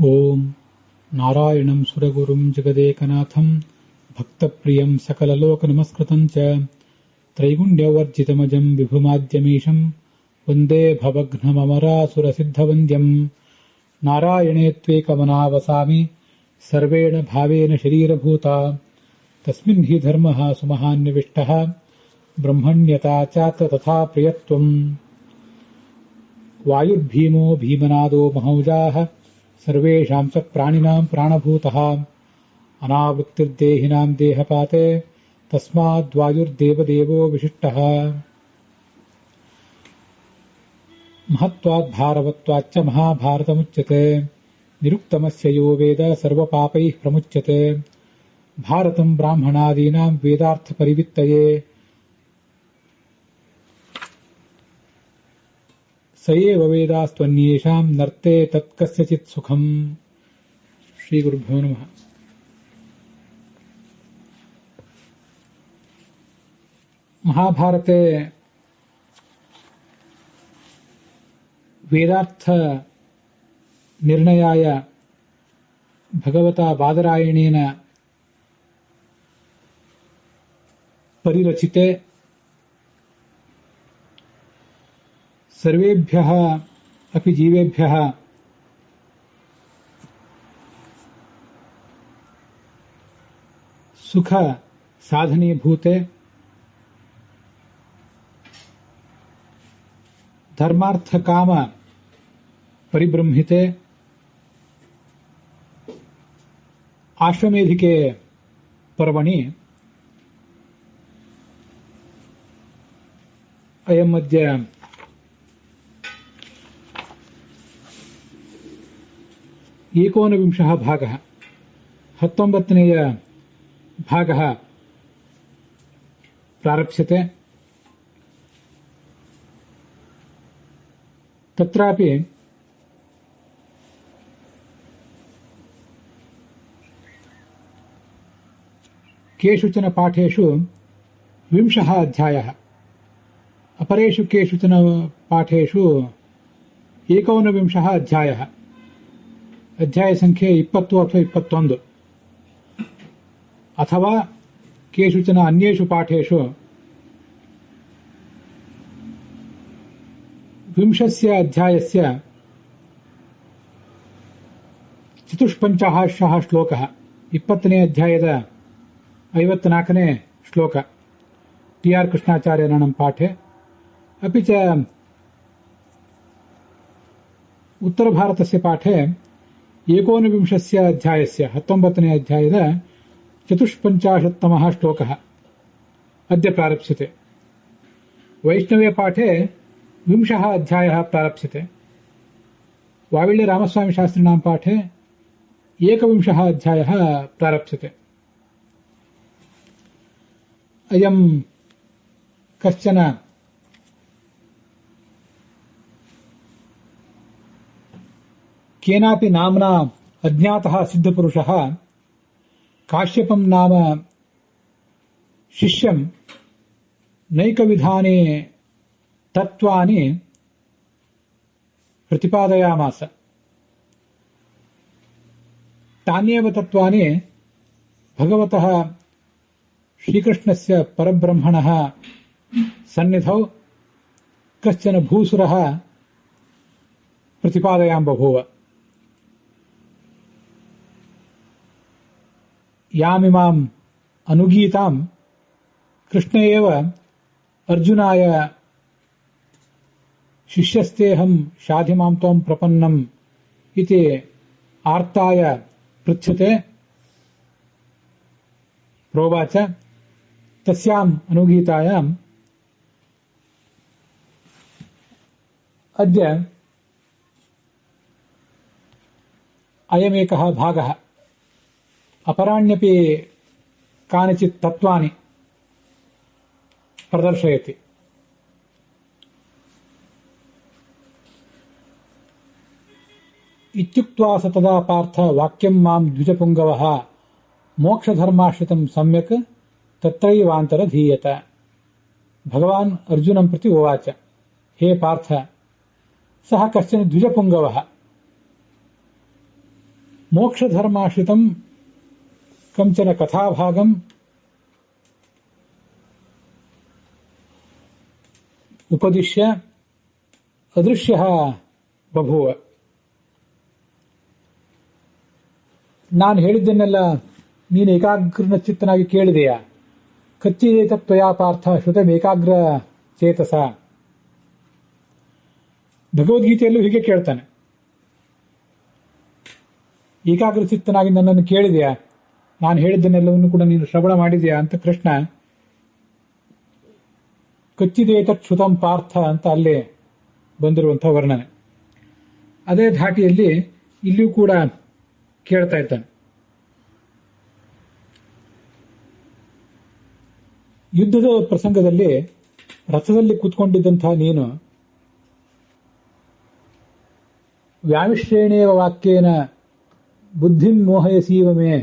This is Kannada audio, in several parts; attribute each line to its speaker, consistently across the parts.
Speaker 1: ओम नारायणं सुरगुरुं जगदेकनाथं भक्तप्रियं सकललोकनमस्कृतं च त्रैगुण्यवर्जितमजं विभुमाद्यमीशं वन्दे भवघ्नममरासुरसिद्धवन्द्यं नारायणे त्वेकमनावसामि सर्वेण भावेन शरीरभूता तस्मिन् हि धर्मः सुमहान्यविष्टः ब्रह्मण्यता चात्र तथा प्रियत्वम् वायुर्भीमो भीमनादो महौजाः सर्वेषां च प्राणिनां प्राणभूतः अनावृत्तिर्देहिनां देहपाते तस्माद्वायुर्देवदेवो विशिष्टः महत्वात् भारवत्वाच्च महाभारतमुच्यते निरुक्तमस्य यो वेद सर्वपापैः प्रमुच्यते भारतं ब्राह्मणादीनां वेदार्थपरिवित्तये स एव वेदास्त्वन्येषां नर्ते तत्कस्यचित् सुखम्। श्रीगुरुभ्यो नमः। महाभारते वेदार्थ निर्णयाय भगवता बादरायणेन परिरचिते सर्वेभ्यः अपि जीवेभ्यः सुख साधनीभूते धर्मार्थ काम परिब्रह्मिते आश्वमेधिके पर्वणि अयम् अद्य एकोनविंशः भागः 19नेय भागः प्रारप्स्यते। तत्रापि केषुचन पाठेषु 20 अध्यायः, अपरेषु केषुचन पाठेषु 19 अध्यायः, अध्याय संख्ये 20 अथवा 21, अथवा केषुचन अन्येषु पाठेषु 20 अध्यायस्य 54 श्लोकः, 20ನೇ अध्यायದ 54ನೇ श्लोक ಟಿ ಆರ್ ಕೃಷ್ಣಾಚಾರ್ಯನಂ ಪಾಠೆ, अपि च उत्तरभारतस्य पाठे 19 अध्यायस्य 19ನೇ अध्यायದ 54तमः श्लोकः अद्य प्रारप्स्यते। वैष्णवे पाठे 20 अध्यायः प्रारप्स्यते। वाविल्य रामस्वामी शास्त्रिणां पाठे 21 अध्यायः प्रारप्स्यते। अयं कश्चन केनापि नाम्ना अज्ञातः सिद्धपुरुषः काश्यपं नाम शिष्यं नैकविधानि तत्त्वानि प्रतिपादयामास। तान्येव तत्त्वानि भगवतः श्रीकृष्णस्य परब्रह्मणः सन्निधौ कश्चन भूसुरः प्रतिपादयां बभूव। यामिमाम् अनुगीतां कृष्ण एव अर्जुनाय शिष्यस्तेऽहं शाधिमां त्वं प्रपन्नम् इति आर्ताय पृच्छते। प्रोवाच तस्याम् अनुगीतायाम् अद्य अयमेकः भागः अपराण्यपि कानिचित् तत्त्वानि प्रदर्शयति। इत्युक्त्वा स तदा पार्थ वाक्यं मां द्विजपुङ्गवः मोक्षधर्माश्रितं सम्यक् तत्रैवान्तरधीयत। भगवान् अर्जुनं प्रति उवाच, हे पार्थ, सः कश्चन द्विजपुङ्गवः ಮೋಕ್ಷಧರ್ಮಾಶ್ರಿತಂ ಕಂಚನ ಕಥಾಭಾಗಂ ಉಪದಿಶ್ಯ ಅದೃಶ್ಯ ಬಭೂವ. ನಾನು ಹೇಳಿದ್ದನ್ನೆಲ್ಲ ನೀನು ಏಕಾಗ್ರನ ಚಿತ್ತನಾಗಿ ಕೇಳಿದೆಯಾ? ಕಚ್ಚಿದೇತ ತ್ವಯಾ ಪಾರ್ಥ ಶ್ರುತಂ ಏಕಾಗ್ರ ಚೇತಸ. ಭಗವದ್ಗೀತೆಯಲ್ಲೂ ಹೀಗೆ ಕೇಳ್ತಾನೆ, ಏಕಾಗ್ರ ಚಿತ್ತನಾಗಿ ನನ್ನನ್ನು ಕೇಳಿದೆಯಾ, ನಾನು ಹೇಳಿದ್ದನ್ನೆಲ್ಲವನ್ನು ಕೂಡ ನೀನು ಶ್ರವಣ ಮಾಡಿದೆಯಾ ಅಂತ ಕೃಷ್ಣ ಕಚ್ಚಿದೇತ ಶ್ರುತಂ ಪಾರ್ಥ ಅಂತ ಅಲ್ಲೇ ಬಂದಿರುವಂತಹ ವರ್ಣನೆ. ಅದೇ ಧಾಟಿಯಲ್ಲಿ ಇಲ್ಲಿಯೂ ಕೂಡ ಕೇಳ್ತಾ ಇದ್ದಾನೆ. ಯುದ್ಧದ ಪ್ರಸಂಗದಲ್ಲಿ ರಥದಲ್ಲಿ ಕೂತ್ಕೊಂಡಿದ್ದಂತಹ ನೀನು ವ್ಯಾಮಿಶ್ರೇಣೇವ ವಾಕ್ಯೇನ ಬುದ್ಧಿಂ ಮೋಹಯಸೀವ ಮೇ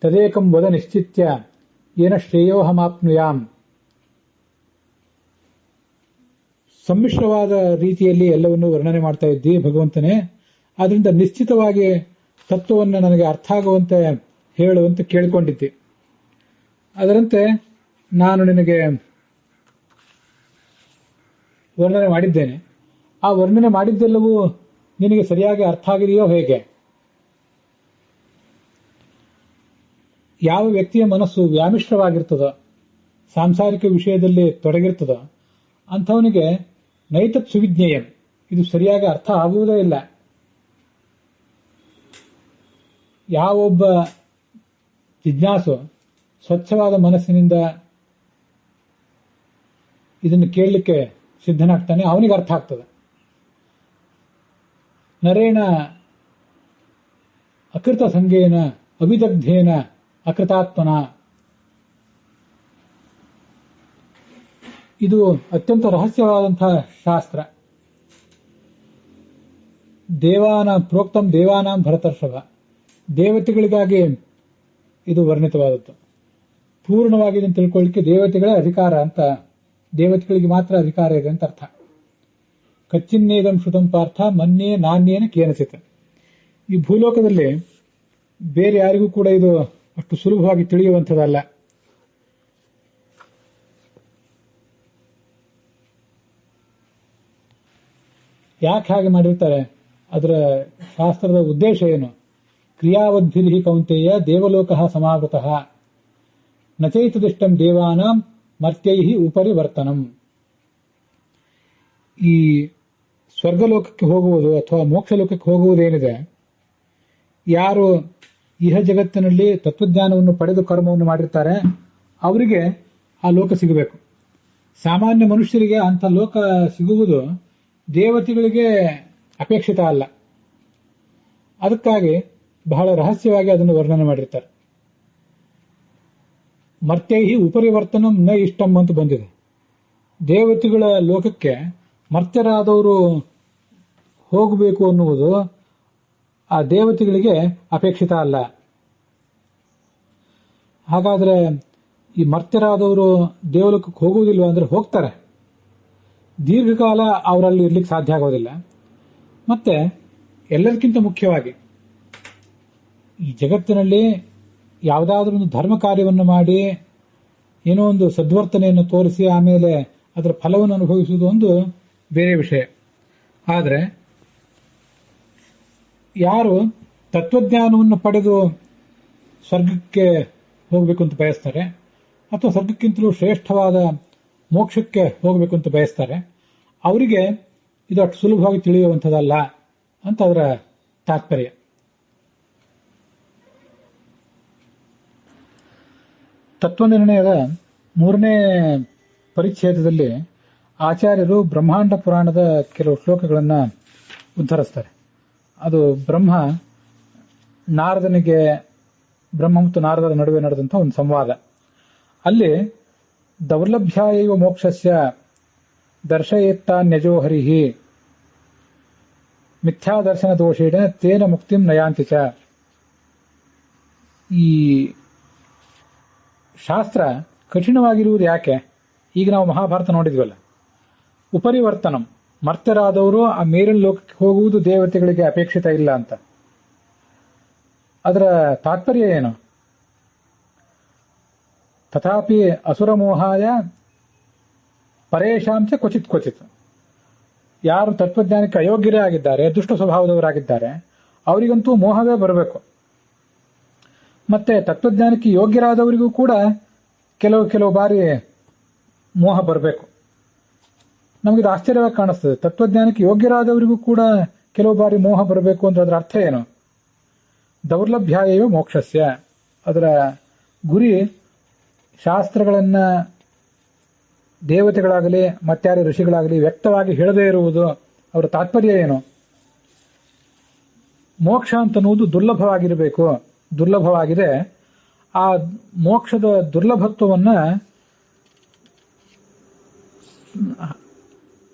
Speaker 1: ತದೇಕಂ ವದ ನಿಶ್ಚಿತ್ಯ ಏನ ಶ್ರೇಯೋಹಮಾಪ್ನುಯಾಂ. ಸಮ್ಮಿಶ್ರವಾದ ರೀತಿಯಲ್ಲಿ ಎಲ್ಲವನ್ನೂ ವರ್ಣನೆ ಮಾಡ್ತಾ ಇದ್ದಿ ಭಗವಂತನೇ, ಆದ್ರಿಂದ ನಿಶ್ಚಿತವಾಗಿ ತತ್ವವನ್ನು ನನಗೆ ಅರ್ಥ ಆಗುವಂತೆ ಹೇಳುವಂತೆ ಕೇಳಿಕೊಂಡಿದ್ದೆ. ಅದರಂತೆ ನಾನು ನಿನಗೆ ವರ್ಣನೆ ಮಾಡಿದ್ದೇನೆ. ಆ ವರ್ಣನೆ ಮಾಡಿದ್ದೆಲ್ಲವೂ ನಿನಗೆ ಸರಿಯಾಗಿ ಅರ್ಥ ಆಗಿದೆಯೋ ಹೇಗೆ? ಯಾವ ವ್ಯಕ್ತಿಯ ಮನಸ್ಸು ವ್ಯಾಮಿಶ್ರವಾಗಿರ್ತದೋ, ಸಾಂಸಾರಿಕ ವಿಷಯದಲ್ಲಿ ತೊಡಗಿರ್ತದೋ ಅಂಥವನಿಗೆ ನೈತತ್ ಸುವಿಜ್ಞೇಯಂ, ಇದು ಸರಿಯಾಗಿ ಅರ್ಥ ಆಗುವುದೇ ಇಲ್ಲ. ಯಾವೊಬ್ಬ ಜಿಜ್ಞಾಸು ಸ್ವಚ್ಛವಾದ ಮನಸ್ಸಿನಿಂದ ಇದನ್ನು ಕೇಳಲಿಕ್ಕೆ ಸಿದ್ಧನಾಗ್ತಾನೆ, ಅವನಿಗೆ ಅರ್ಥ ಆಗ್ತದೆ. ನರೇಣ ಅಕೃತ ಸಂಗೇನ ಅವಿದಗ್ಧೇನ ಅಕೃತಾತ್ಮನ. ಇದು ಅತ್ಯಂತ ರಹಸ್ಯವಾದಂತಹ ಶಾಸ್ತ್ರ. ಪ್ರೋಕ್ತಂ ದೇವಾನಾಂ ಭರತರ್ಷಭ, ದೇವತೆಗಳಿಗಾಗಿ ಇದು ವರ್ಣಿತವಾದದ್ದು. ಪೂರ್ಣವಾಗಿ ಇದನ್ನು ತಿಳ್ಕೊಳ್ಳಿಕ್ಕೆ ದೇವತೆಗಳೇ ಅಧಿಕಾರ ಅಂತ, ದೇವತೆಗಳಿಗೆ ಮಾತ್ರ ಅಧಿಕಾರ ಇದೆ ಅಂತ ಅರ್ಥ. ಕಚ್ಚಿನ್ನೇದಂ ಶ್ರುತಂ ಪಾರ್ಥ ಮನ್ಯೇ ನಾಣ್ಯೇನ ಕೇನಚಿತ್. ಈ ಭೂಲೋಕದಲ್ಲಿ ಬೇರೆ ಯಾರಿಗೂ ಕೂಡ ಇದು ಅಷ್ಟು ಸುಲಭವಾಗಿ ತಿಳಿಯುವಂಥದ್ದಲ್ಲ. ಯಾಕೆ ಹಾಗೆ ಮಾಡಿರ್ತಾರೆ? ಅದರ ಶಾಸ್ತ್ರದ ಉದ್ದೇಶ ಏನು? ಕ್ರಿಯಾವದ್ಭಿರ್ಹಿ ಕೌಂತೆಯ ದೇವಲೋಕಃ ಸಮಾವೃತಃ ನಚೈತದಿಷ್ಟಂ ದೇವಾನಾಂ ಮರ್ತ್ಯೈಹಿ ಉಪರಿ ವರ್ತನಂ. ಈ ಸ್ವರ್ಗಲೋಕಕ್ಕೆ ಹೋಗುವುದು ಅಥವಾ ಮೋಕ್ಷಲೋಕಕ್ಕೆ ಹೋಗುವುದೇನಿದೆ, ಯಾರು ಇಹ ಜಗತ್ತಿನಲ್ಲಿ ತತ್ವಜ್ಞಾನವನ್ನು ಪಡೆದು ಕರ್ಮವನ್ನು ಮಾಡಿರ್ತಾರೆ ಅವರಿಗೆ ಆ ಲೋಕ ಸಿಗಬೇಕು. ಸಾಮಾನ್ಯ ಮನುಷ್ಯರಿಗೆ ಅಂಥ ಲೋಕ ಸಿಗುವುದು ದೇವತೆಗಳಿಗೆ ಅಪೇಕ್ಷಿತ ಅಲ್ಲ. ಅದಕ್ಕಾಗಿ ಬಹಳ ರಹಸ್ಯವಾಗಿ ಅದನ್ನು ವರ್ಣನೆ ಮಾಡಿರ್ತಾರೆ. ಮರ್ತ್ಯೈಹಿ ಉಪರಿವರ್ತನಂ ನ ಇಷ್ಟಂ ಅಂತ ಬಂದಿದೆ. ದೇವತೆಗಳ ಲೋಕಕ್ಕೆ ಮರ್ತ್ಯರಾದವರು ಹೋಗಬೇಕು ಅನ್ನುವುದು ಆ ದೇವತೆಗಳಿಗೆ ಅಪೇಕ್ಷಿತ ಅಲ್ಲ. ಹಾಗಾದ್ರೆ ಈ ಮರ್ತ್ಯರಾದವರು ದೇವಲೋಕಕ್ಕೆ ಹೋಗುವುದಿಲ್ವ ಅಂದ್ರೆ ಹೋಗ್ತಾರೆ. ದೀರ್ಘಕಾಲ ಅವರಲ್ಲಿ ಇರ್ಲಿಕ್ಕೆ ಸಾಧ್ಯ ಆಗೋದಿಲ್ಲ. ಮತ್ತೆ ಎಲ್ಲದಕ್ಕಿಂತ ಮುಖ್ಯವಾಗಿ ಈ ಜಗತ್ತಿನಲ್ಲಿ ಯಾವುದಾದ್ರೂ ಒಂದು ಧರ್ಮ ಕಾರ್ಯವನ್ನು ಮಾಡಿ ಏನೋ ಒಂದು ಸದ್ವರ್ತನೆಯನ್ನು ತೋರಿಸಿ ಆಮೇಲೆ ಅದರ ಫಲವನ್ನು ಅನುಭವಿಸುವುದು ಒಂದು ಬೇರೆ ವಿಷಯ. ಆದರೆ ಯಾರು ತತ್ವಜ್ಞಾನವನ್ನು ಪಡೆದು ಸ್ವರ್ಗಕ್ಕೆ ಹೋಗಬೇಕು ಅಂತ ಬಯಸ್ತಾರೆ ಅಥವಾ ಸ್ವರ್ಗಕ್ಕಿಂತಲೂ ಶ್ರೇಷ್ಠವಾದ ಮೋಕ್ಷಕ್ಕೆ ಹೋಗಬೇಕು ಅಂತ ಬಯಸ್ತಾರೆ, ಅವರಿಗೆ ಇದು ಅಷ್ಟು ಸುಲಭವಾಗಿ ತಿಳಿಯುವಂಥದ್ದಲ್ಲ ಅಂತ ಅದರ ತಾತ್ಪರ್ಯ. ತತ್ವನಿರ್ಣಯದ 3ನೇ ಪರಿಚ್ಛೇದದಲ್ಲಿ ಆಚಾರ್ಯರು ಬ್ರಹ್ಮಾಂಡ ಪುರಾಣದ ಕೆಲವು ಶ್ಲೋಕಗಳನ್ನು ಉದ್ಧರಿಸ್ತಾರೆ. ಅದು ಬ್ರಹ್ಮ ಮತ್ತು ನಾರದರ ನಡುವೆ ನಡೆದಂತಹ ಒಂದು ಸಂವಾದ. ಅಲ್ಲಿ ದೌರ್ಲಭ್ಯಾಯೈವ ಮೋಕ್ಷಸ್ಯ ದರ್ಶಯೇತ್ತಾನ್ಯಜೋ ಹರಿಹಿ ಮಿಥ್ಯಾದರ್ಶನ ದೋಷೇಣ ತೇನ ಮುಕ್ತಿಂ ನಯಾಂತಿ ಚ. ಈ ಶಾಸ್ತ್ರ ಕಠಿಣವಾಗಿರುವುದು ಯಾಕೆ? ಈಗ ನಾವು ಮಹಾಭಾರತ ನೋಡಿದ್ವಲ್ಲ, ಉಪರಿವರ್ತನಂ, ಮರ್ತ್ಯರಾದವರು ಆ ಮೇಲಿನ ಲೋಕಕ್ಕೆ ಹೋಗುವುದು ದೇವತೆಗಳಿಗೆ ಅಪೇಕ್ಷಿತ ಇಲ್ಲ ಅಂತ. ಅದರ ತಾತ್ಪರ್ಯ ಏನು? ತಥಾಪಿ ಅಸುರಮೋಹಾಯ ಪರೇಶಾಂಚ ಕ್ವಚಿತ್ ಕ್ವಚಿತ್. ಯಾರು ತತ್ವಜ್ಞಾನಕ್ಕೆ ಅಯೋಗ್ಯರೇ ಆಗಿದ್ದಾರೆ, ದುಷ್ಟ ಸ್ವಭಾವದವರಾಗಿದ್ದಾರೆ, ಅವರಿಗಂತೂ ಮೋಹವೇ ಬರಬೇಕು. ಮತ್ತೆ ತತ್ವಜ್ಞಾನಕ್ಕೆ ಯೋಗ್ಯರಾದವರಿಗೂ ಕೂಡ ಕೆಲವು ಬಾರಿ ಮೋಹ ಬರಬೇಕು. ನಮಗಿದು ಆಶ್ಚರ್ಯವಾಗಿ ಕಾಣಿಸ್ತದೆ. ತತ್ವಜ್ಞಾನಕ್ಕೆ ಯೋಗ್ಯರಾದವರಿಗೂ ಕೂಡ ಕೆಲವು ಬಾರಿ ಮೋಹ ಬರಬೇಕು ಅಂದ್ರೆ ಅದರ ಅರ್ಥ ಏನು? ದೌರ್ಲಭ್ಯಾಯವ ಮೋಕ್ಷಸ್ಯ. ಅದರ ಗುರಿ ಶಾಸ್ತ್ರಗಳನ್ನ ದೇವತೆಗಳಾಗಲಿ ಮತ್ತಾರು ಋಷಿಗಳಾಗಲಿ ವ್ಯಕ್ತವಾಗಿ ಹೇಳದೇ ಇರುವುದು. ಅವರ ತಾತ್ಪರ್ಯ ಏನು? ಮೋಕ್ಷ ಅಂತನ್ನುವುದು ದುರ್ಲಭವಾಗಿರಬೇಕು. ದುರ್ಲಭವಾಗಿದೆ. ಆ ಮೋಕ್ಷದ ದುರ್ಲಭತ್ವವನ್ನ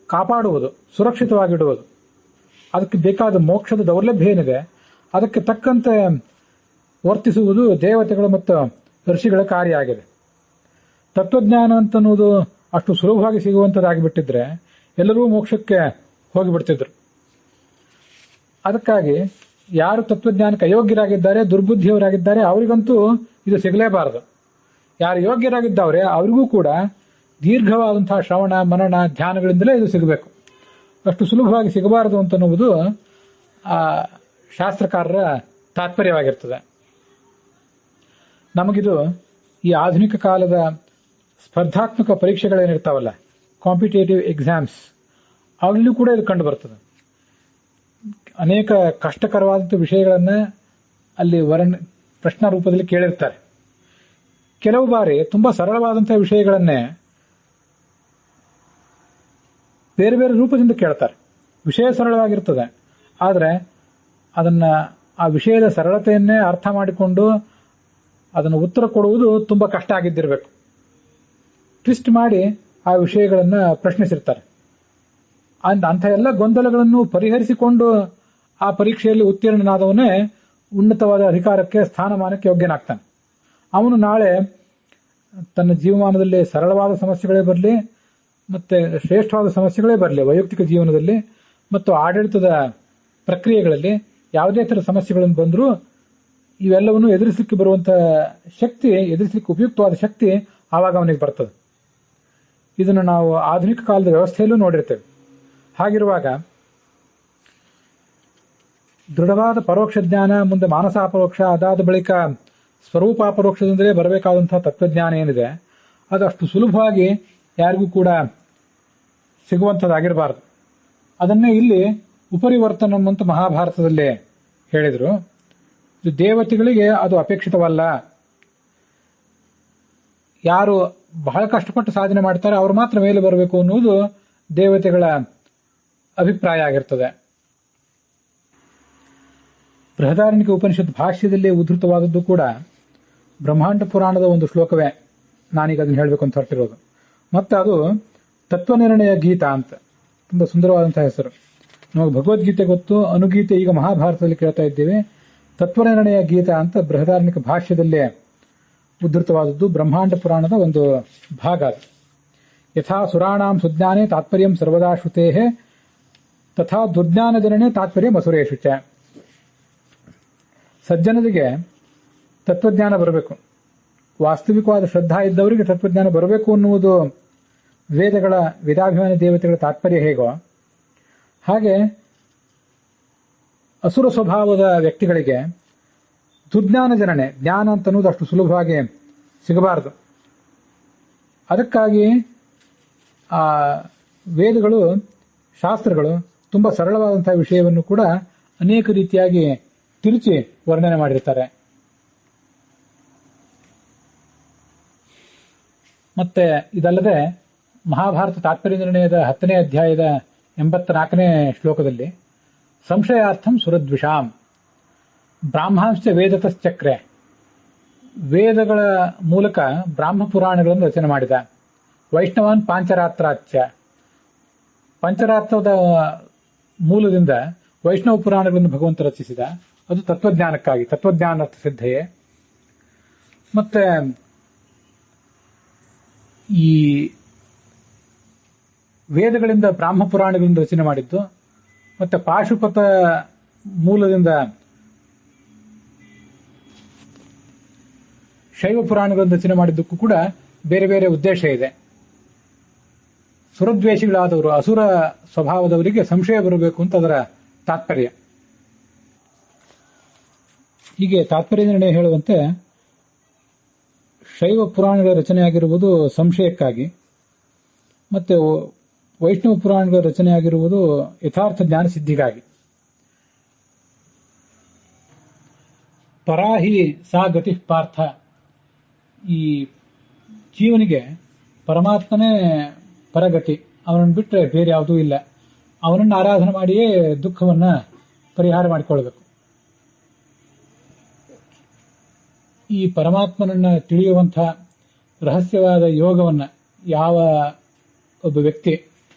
Speaker 1: ಕಾಪಾಡುವುದು, ಸುರಕ್ಷಿತವಾಗಿಡುವುದು. ಅದಕ್ಕೆ ಬೇಕಾದ ಮೋಕ್ಷದ ದೌರ್ಲಭ್ಯ ಏನಿದೆ ಅದಕ್ಕೆ ತಕ್ಕಂತೆ ವರ್ತಿಸುವುದು ದೇವತೆಗಳು ಮತ್ತು ಋಷಿಗಳ ಕಾರ್ಯ ಆಗಿದೆ. ತತ್ವಜ್ಞಾನ ಅಂತನ್ನುವುದು ಅಷ್ಟು ಸುಲಭವಾಗಿ ಸಿಗುವಂಥದ್ದಾಗಿಬಿಟ್ಟಿದ್ರೆ ಎಲ್ಲರೂ ಮೋಕ್ಷಕ್ಕೆ ಹೋಗಿಬಿಡ್ತಿದ್ರು. ಅದಕ್ಕಾಗಿ ಯಾರು ತತ್ವಜ್ಞಾನಕ್ಕೆ ಅಯೋಗ್ಯರಾಗಿದ್ದಾರೆ, ದುರ್ಬುದ್ಧಿಯವರಾಗಿದ್ದಾರೆ, ಅವರಿಗಂತೂ ಇದು ಸಿಗಲೇಬಾರದು. ಯಾರು ಯೋಗ್ಯರಾಗಿದ್ದಾವ್ರೆ ಅವರಿಗೂ ಕೂಡ ದೀರ್ಘವಾದಂತಹ ಶ್ರವಣ ಮನನ ಧ್ಯಾನಗಳಿಂದಲೇ ಇದು ಸಿಗಬೇಕು. ಅಷ್ಟು ಸುಲಭವಾಗಿ ಸಿಗಬಾರದು ಅಂತನ್ನುವುದು ಆ ಶಾಸ್ತ್ರಕಾರರ ತಾತ್ಪರ್ಯವಾಗಿರ್ತದೆ. ನಮಗಿದು ಈ ಆಧುನಿಕ ಕಾಲದ ಸ್ಪರ್ಧಾತ್ಮಕ ಪರೀಕ್ಷೆಗಳೇನಿರ್ತಾವಲ್ಲ, ಕಾಂಪಿಟೇಟಿವ್ ಎಕ್ಸಾಮ್ಸ್, ಅಲ್ಲೂ ಕೂಡ ಇದು ಕಂಡು ಬರ್ತದೆ. ಅನೇಕ ಕಷ್ಟಕರವಾದಂಥ ವಿಷಯಗಳನ್ನ ಅಲ್ಲಿ ಪ್ರಶ್ನಾ ರೂಪದಲ್ಲಿ ಕೇಳಿರ್ತಾರೆ. ಕೆಲವು ಬಾರಿ ತುಂಬಾ ಸರಳವಾದಂತಹ ವಿಷಯಗಳನ್ನೇ ಬೇರೆ ಬೇರೆ ರೂಪದಿಂದ ಕೇಳ್ತಾರೆ. ವಿಷಯ ಸರಳವಾಗಿರ್ತದೆ, ಆದರೆ ಆ ವಿಷಯದ ಸರಳತೆಯನ್ನೇ ಅರ್ಥ ಮಾಡಿಕೊಂಡು ಅದನ್ನು ಉತ್ತರ ಕೊಡುವುದು ತುಂಬಾ ಕಷ್ಟ ಆಗಿದ್ದಿರಬೇಕು. ಟ್ವಿಸ್ಟ್ ಮಾಡಿ ಆ ವಿಷಯಗಳನ್ನ ಪ್ರಶ್ನಿಸಿರ್ತಾರೆ. ಅಂಥ ಎಲ್ಲ ಗೊಂದಲಗಳನ್ನು ಪರಿಹರಿಸಿಕೊಂಡು ಆ ಪರೀಕ್ಷೆಯಲ್ಲಿ ಉತ್ತೀರ್ಣನಾದವನೇ ಉನ್ನತವಾದ ಅಧಿಕಾರಕ್ಕೆ, ಸ್ಥಾನಮಾನಕ್ಕೆ ಯೋಗ್ಯನಾಗ್ತಾನೆ. ಅವನು ನಾಳೆ ತನ್ನ ಜೀವಮಾನದಲ್ಲಿ ಸರಳವಾದ ಸಮಸ್ಯೆಗಳೇ ಬರಲಿ ಮತ್ತೆ ಶ್ರೇಷ್ಠವಾದ ಸಮಸ್ಯೆಗಳೇ ಬರಲಿ, ವೈಯಕ್ತಿಕ ಜೀವನದಲ್ಲಿ ಮತ್ತು ಆಡಳಿತದ ಪ್ರಕ್ರಿಯೆಗಳಲ್ಲಿ ಯಾವುದೇ ಥರ ಸಮಸ್ಯೆಗಳನ್ನು ಬಂದರೂ ಇವೆಲ್ಲವನ್ನು ಎದುರಿಸಲಿಕ್ಕೆ ಬರುವಂತಹ ಶಕ್ತಿ, ಎದುರಿಸಲಿಕ್ಕೆ ಉಪಯುಕ್ತವಾದ ಶಕ್ತಿ ಆವಾಗ ಅವನಿಗೆ ಬರ್ತದೆ. ಇದನ್ನು ನಾವು ಆಧುನಿಕ ಕಾಲದ ವ್ಯವಸ್ಥೆಯಲ್ಲೂ ನೋಡಿರ್ತೇವೆ. ಹಾಗಿರುವಾಗ ದೃಢವಾದ ಪರೋಕ್ಷ ಜ್ಞಾನ, ಮುಂದೆ ಮಾನಸಾಪರೋಕ್ಷ, ಅದಾದ ಬಳಿಕ ಸ್ವರೂಪಾಪರೋಕ್ಷದಿಂದಲೇ ಬರಬೇಕಾದಂತಹ ತತ್ವಜ್ಞಾನ ಏನಿದೆ ಅದು ಅಷ್ಟು ಸುಲಭವಾಗಿ ಯಾರಿಗೂ ಕೂಡ ಸಿಗುವಂಥದ್ದಾಗಿರಬಾರದು. ಅದನ್ನೇ ಇಲ್ಲಿ ಉಪರಿವರ್ತನಂ ಅಂತ ಮಹಾಭಾರತದಲ್ಲಿ ಹೇಳಿದರು. ದೇವತೆಗಳಿಗೆ ಅದು ಅಪೇಕ್ಷಿತವಲ್ಲ. ಯಾರು ಬಹಳ ಕಷ್ಟಪಟ್ಟು ಸಾಧನೆ ಮಾಡ್ತಾರೆ ಅವರು ಮಾತ್ರ ಮೇಲೆ ಬರಬೇಕು ಅನ್ನುವುದು ದೇವತೆಗಳ ಅಭಿಪ್ರಾಯ ಆಗಿರ್ತದೆ. ಬೃಹದಾರಣ್ಯಕ ಉಪನಿಷತ್ ಭಾಷ್ಯದಲ್ಲಿ ಉದ್ಧೃತವಾದದ್ದು ಕೂಡ ಬ್ರಹ್ಮಾಂಡ ಪುರಾಣದ ಒಂದು ಶ್ಲೋಕವೇ. ನಾನೀಗ ಅದನ್ನು ಹೇಳಬೇಕು ಅಂತ ಹೊರಟಿರೋದು. ಮತ್ತೆ ಅದು ತತ್ವನಿರ್ಣಯ ಗೀತಾ ಅಂತ, ತುಂಬಾ ಸುಂದರವಾದಂತಹ ಹೆಸರು. ನಮಗೆ ಭಗವದ್ಗೀತೆ ಗೊತ್ತು, ಅನುಗೀತೆ ಈಗ ಮಹಾಭಾರತದಲ್ಲಿ ಕೇಳ್ತಾ ಇದ್ದೇವೆ. ತತ್ವನಿರ್ಣಯ ಗೀತಾ ಅಂತ ಬೃಹದಾರಣ್ಯಕ ಭಾಷ್ಯದಲ್ಲೇ ಉದ್ಧೃತವಾದದ್ದು ಬ್ರಹ್ಮಾಂಡ ಪುರಾಣದ ಒಂದು ಭಾಗ. ಯಥಾ ಸುರಾಣಾಂ ಸುಜ್ಞಾನೇ ತಾತ್ಪರ್ಯಂ ಸರ್ವದಾ ಶ್ರುತೇ ತಥಾ ದುರ್ಜ್ಞಾನ ಜನನೇ ತಾತ್ಪರ್ಯ ಅಸುರೇಷು ಚ. ಸಜ್ಜನರಿಗೆ ತತ್ವಜ್ಞಾನ ಬರಬೇಕು, ವಾಸ್ತವಿಕವಾದ ಶ್ರದ್ಧಾ ಇದ್ದವರಿಗೆ ತತ್ವಜ್ಞಾನ ಬರಬೇಕು ಅನ್ನುವುದು ವೇದಾಭಿಮಾನಿ ದೇವತೆಗಳ ತಾತ್ಪರ್ಯ ಹೇಗೋ ಹಾಗೆ ಅಸುರ ಸ್ವಭಾವದ ವ್ಯಕ್ತಿಗಳಿಗೆ ದುರ್ಜ್ಞಾನ ಜನನೆ, ಜ್ಞಾನ ಅಂತನ್ನುವುದು ಅಷ್ಟು ಸುಲಭವಾಗಿ ಸಿಗಬಾರದು. ಅದಕ್ಕಾಗಿ ಆ ವೇದಗಳು, ಶಾಸ್ತ್ರಗಳು ತುಂಬಾ ಸರಳವಾದಂತಹ ವಿಷಯವನ್ನು ಕೂಡ ಅನೇಕ ರೀತಿಯಾಗಿ ತಿರುಚಿ ವರ್ಣನೆ ಮಾಡಿರ್ತಾರೆ. ಮತ್ತೆ ಇದಲ್ಲದೆ ಮಹಾಭಾರತ ತಾತ್ಪರ್ಯ ನಿರ್ಣಯದ 10ನೇ ಅಧ್ಯಾಯದ 84ನೇ ಶ್ಲೋಕದಲ್ಲಿ ಸಂಶಯಾರ್ಥಂ ಸುರದ್ವಿಷಾಂ ಬ್ರಾಹ್ಮಾಂಶ ವೇದತಶ್ಚಕ್ರೆ, ವೇದಗಳ ಮೂಲಕ ಬ್ರಾಹ್ಮ ಪುರಾಣಗಳನ್ನು ರಚನೆ ಮಾಡಿದ. ವೈಷ್ಣವಾನ್ ಪಾಂಚರಾತ್ರಾಚ್ಯ, ಪಂಚರಾತ್ರದ ಮೂಲದಿಂದ ವೈಷ್ಣವ ಪುರಾಣಗಳನ್ನು ಭಗವಂತ ರಚಿಸಿದ. ಅದು ತತ್ವಜ್ಞಾನಕ್ಕಾಗಿ, ತತ್ವಜ್ಞಾನ ಸಿದ್ಧಯೇ. ಮತ್ತೆ ಈ ವೇದಗಳಿಂದ ಬ್ರಾಹ್ಮ ಪುರಾಣಗಳನ್ನು ರಚನೆ ಮಾಡಿದ್ದು. ಮತ್ತೆ ಪಾಶುಪತ ಮೂಲದಿಂದ ಶೈವ ಪುರಾಣಗಳನ್ನು ರಚನೆ ಮಾಡಿದ್ದಕ್ಕೂ ಕೂಡ ಬೇರೆ ಬೇರೆ ಉದ್ದೇಶ ಇದೆ. ಸುರದ್ವೇಷಿಗಳಾದವರು, ಅಸುರ ಸ್ವಭಾವದವರಿಗೆ ಸಂಶಯ ಬರಬೇಕು ಅಂತ ಅದರ ತಾತ್ಪರ್ಯ. ಹೀಗೆ ತಾತ್ಪರ್ಯ ನಿರ್ಣಯ ಹೇಳುವಂತೆ ಶೈವ ಪುರಾಣಗಳ ರಚನೆಯಾಗಿರುವುದು ಸಂಶಯಕ್ಕಾಗಿ, ಮತ್ತೆ ವೈಷ್ಣವ ಪುರಾಣಗಳ ರಚನೆಯಾಗಿರುವುದು ಯಥಾರ್ಥ ಜ್ಞಾನ ಸಿದ್ಧಿಗಾಗಿ. ಪರಾಹಿ ಸಾ ಗತಿ ಪಾರ್ಥ, ಈ ಜೀವನಿಗೆ ಪರಮಾತ್ಮನೇ ಪರಗತಿ, ಅವನನ್ನು ಬಿಟ್ಟರೆ ಬೇರೆ ಯಾವುದೂ ಇಲ್ಲ. ಅವನನ್ನು ಆರಾಧನೆ ಮಾಡಿಯೇ ದುಃಖವನ್ನ ಪರಿಹಾರ ಮಾಡಿಕೊಳ್ಬೇಕು. ಈ ಪರಮಾತ್ಮನನ್ನ ತಿಳಿಯುವಂಥ ರಹಸ್ಯವಾದ ಯೋಗವನ್ನ ಯಾವ ಒಬ್ಬ ವ್ಯಕ್ತಿ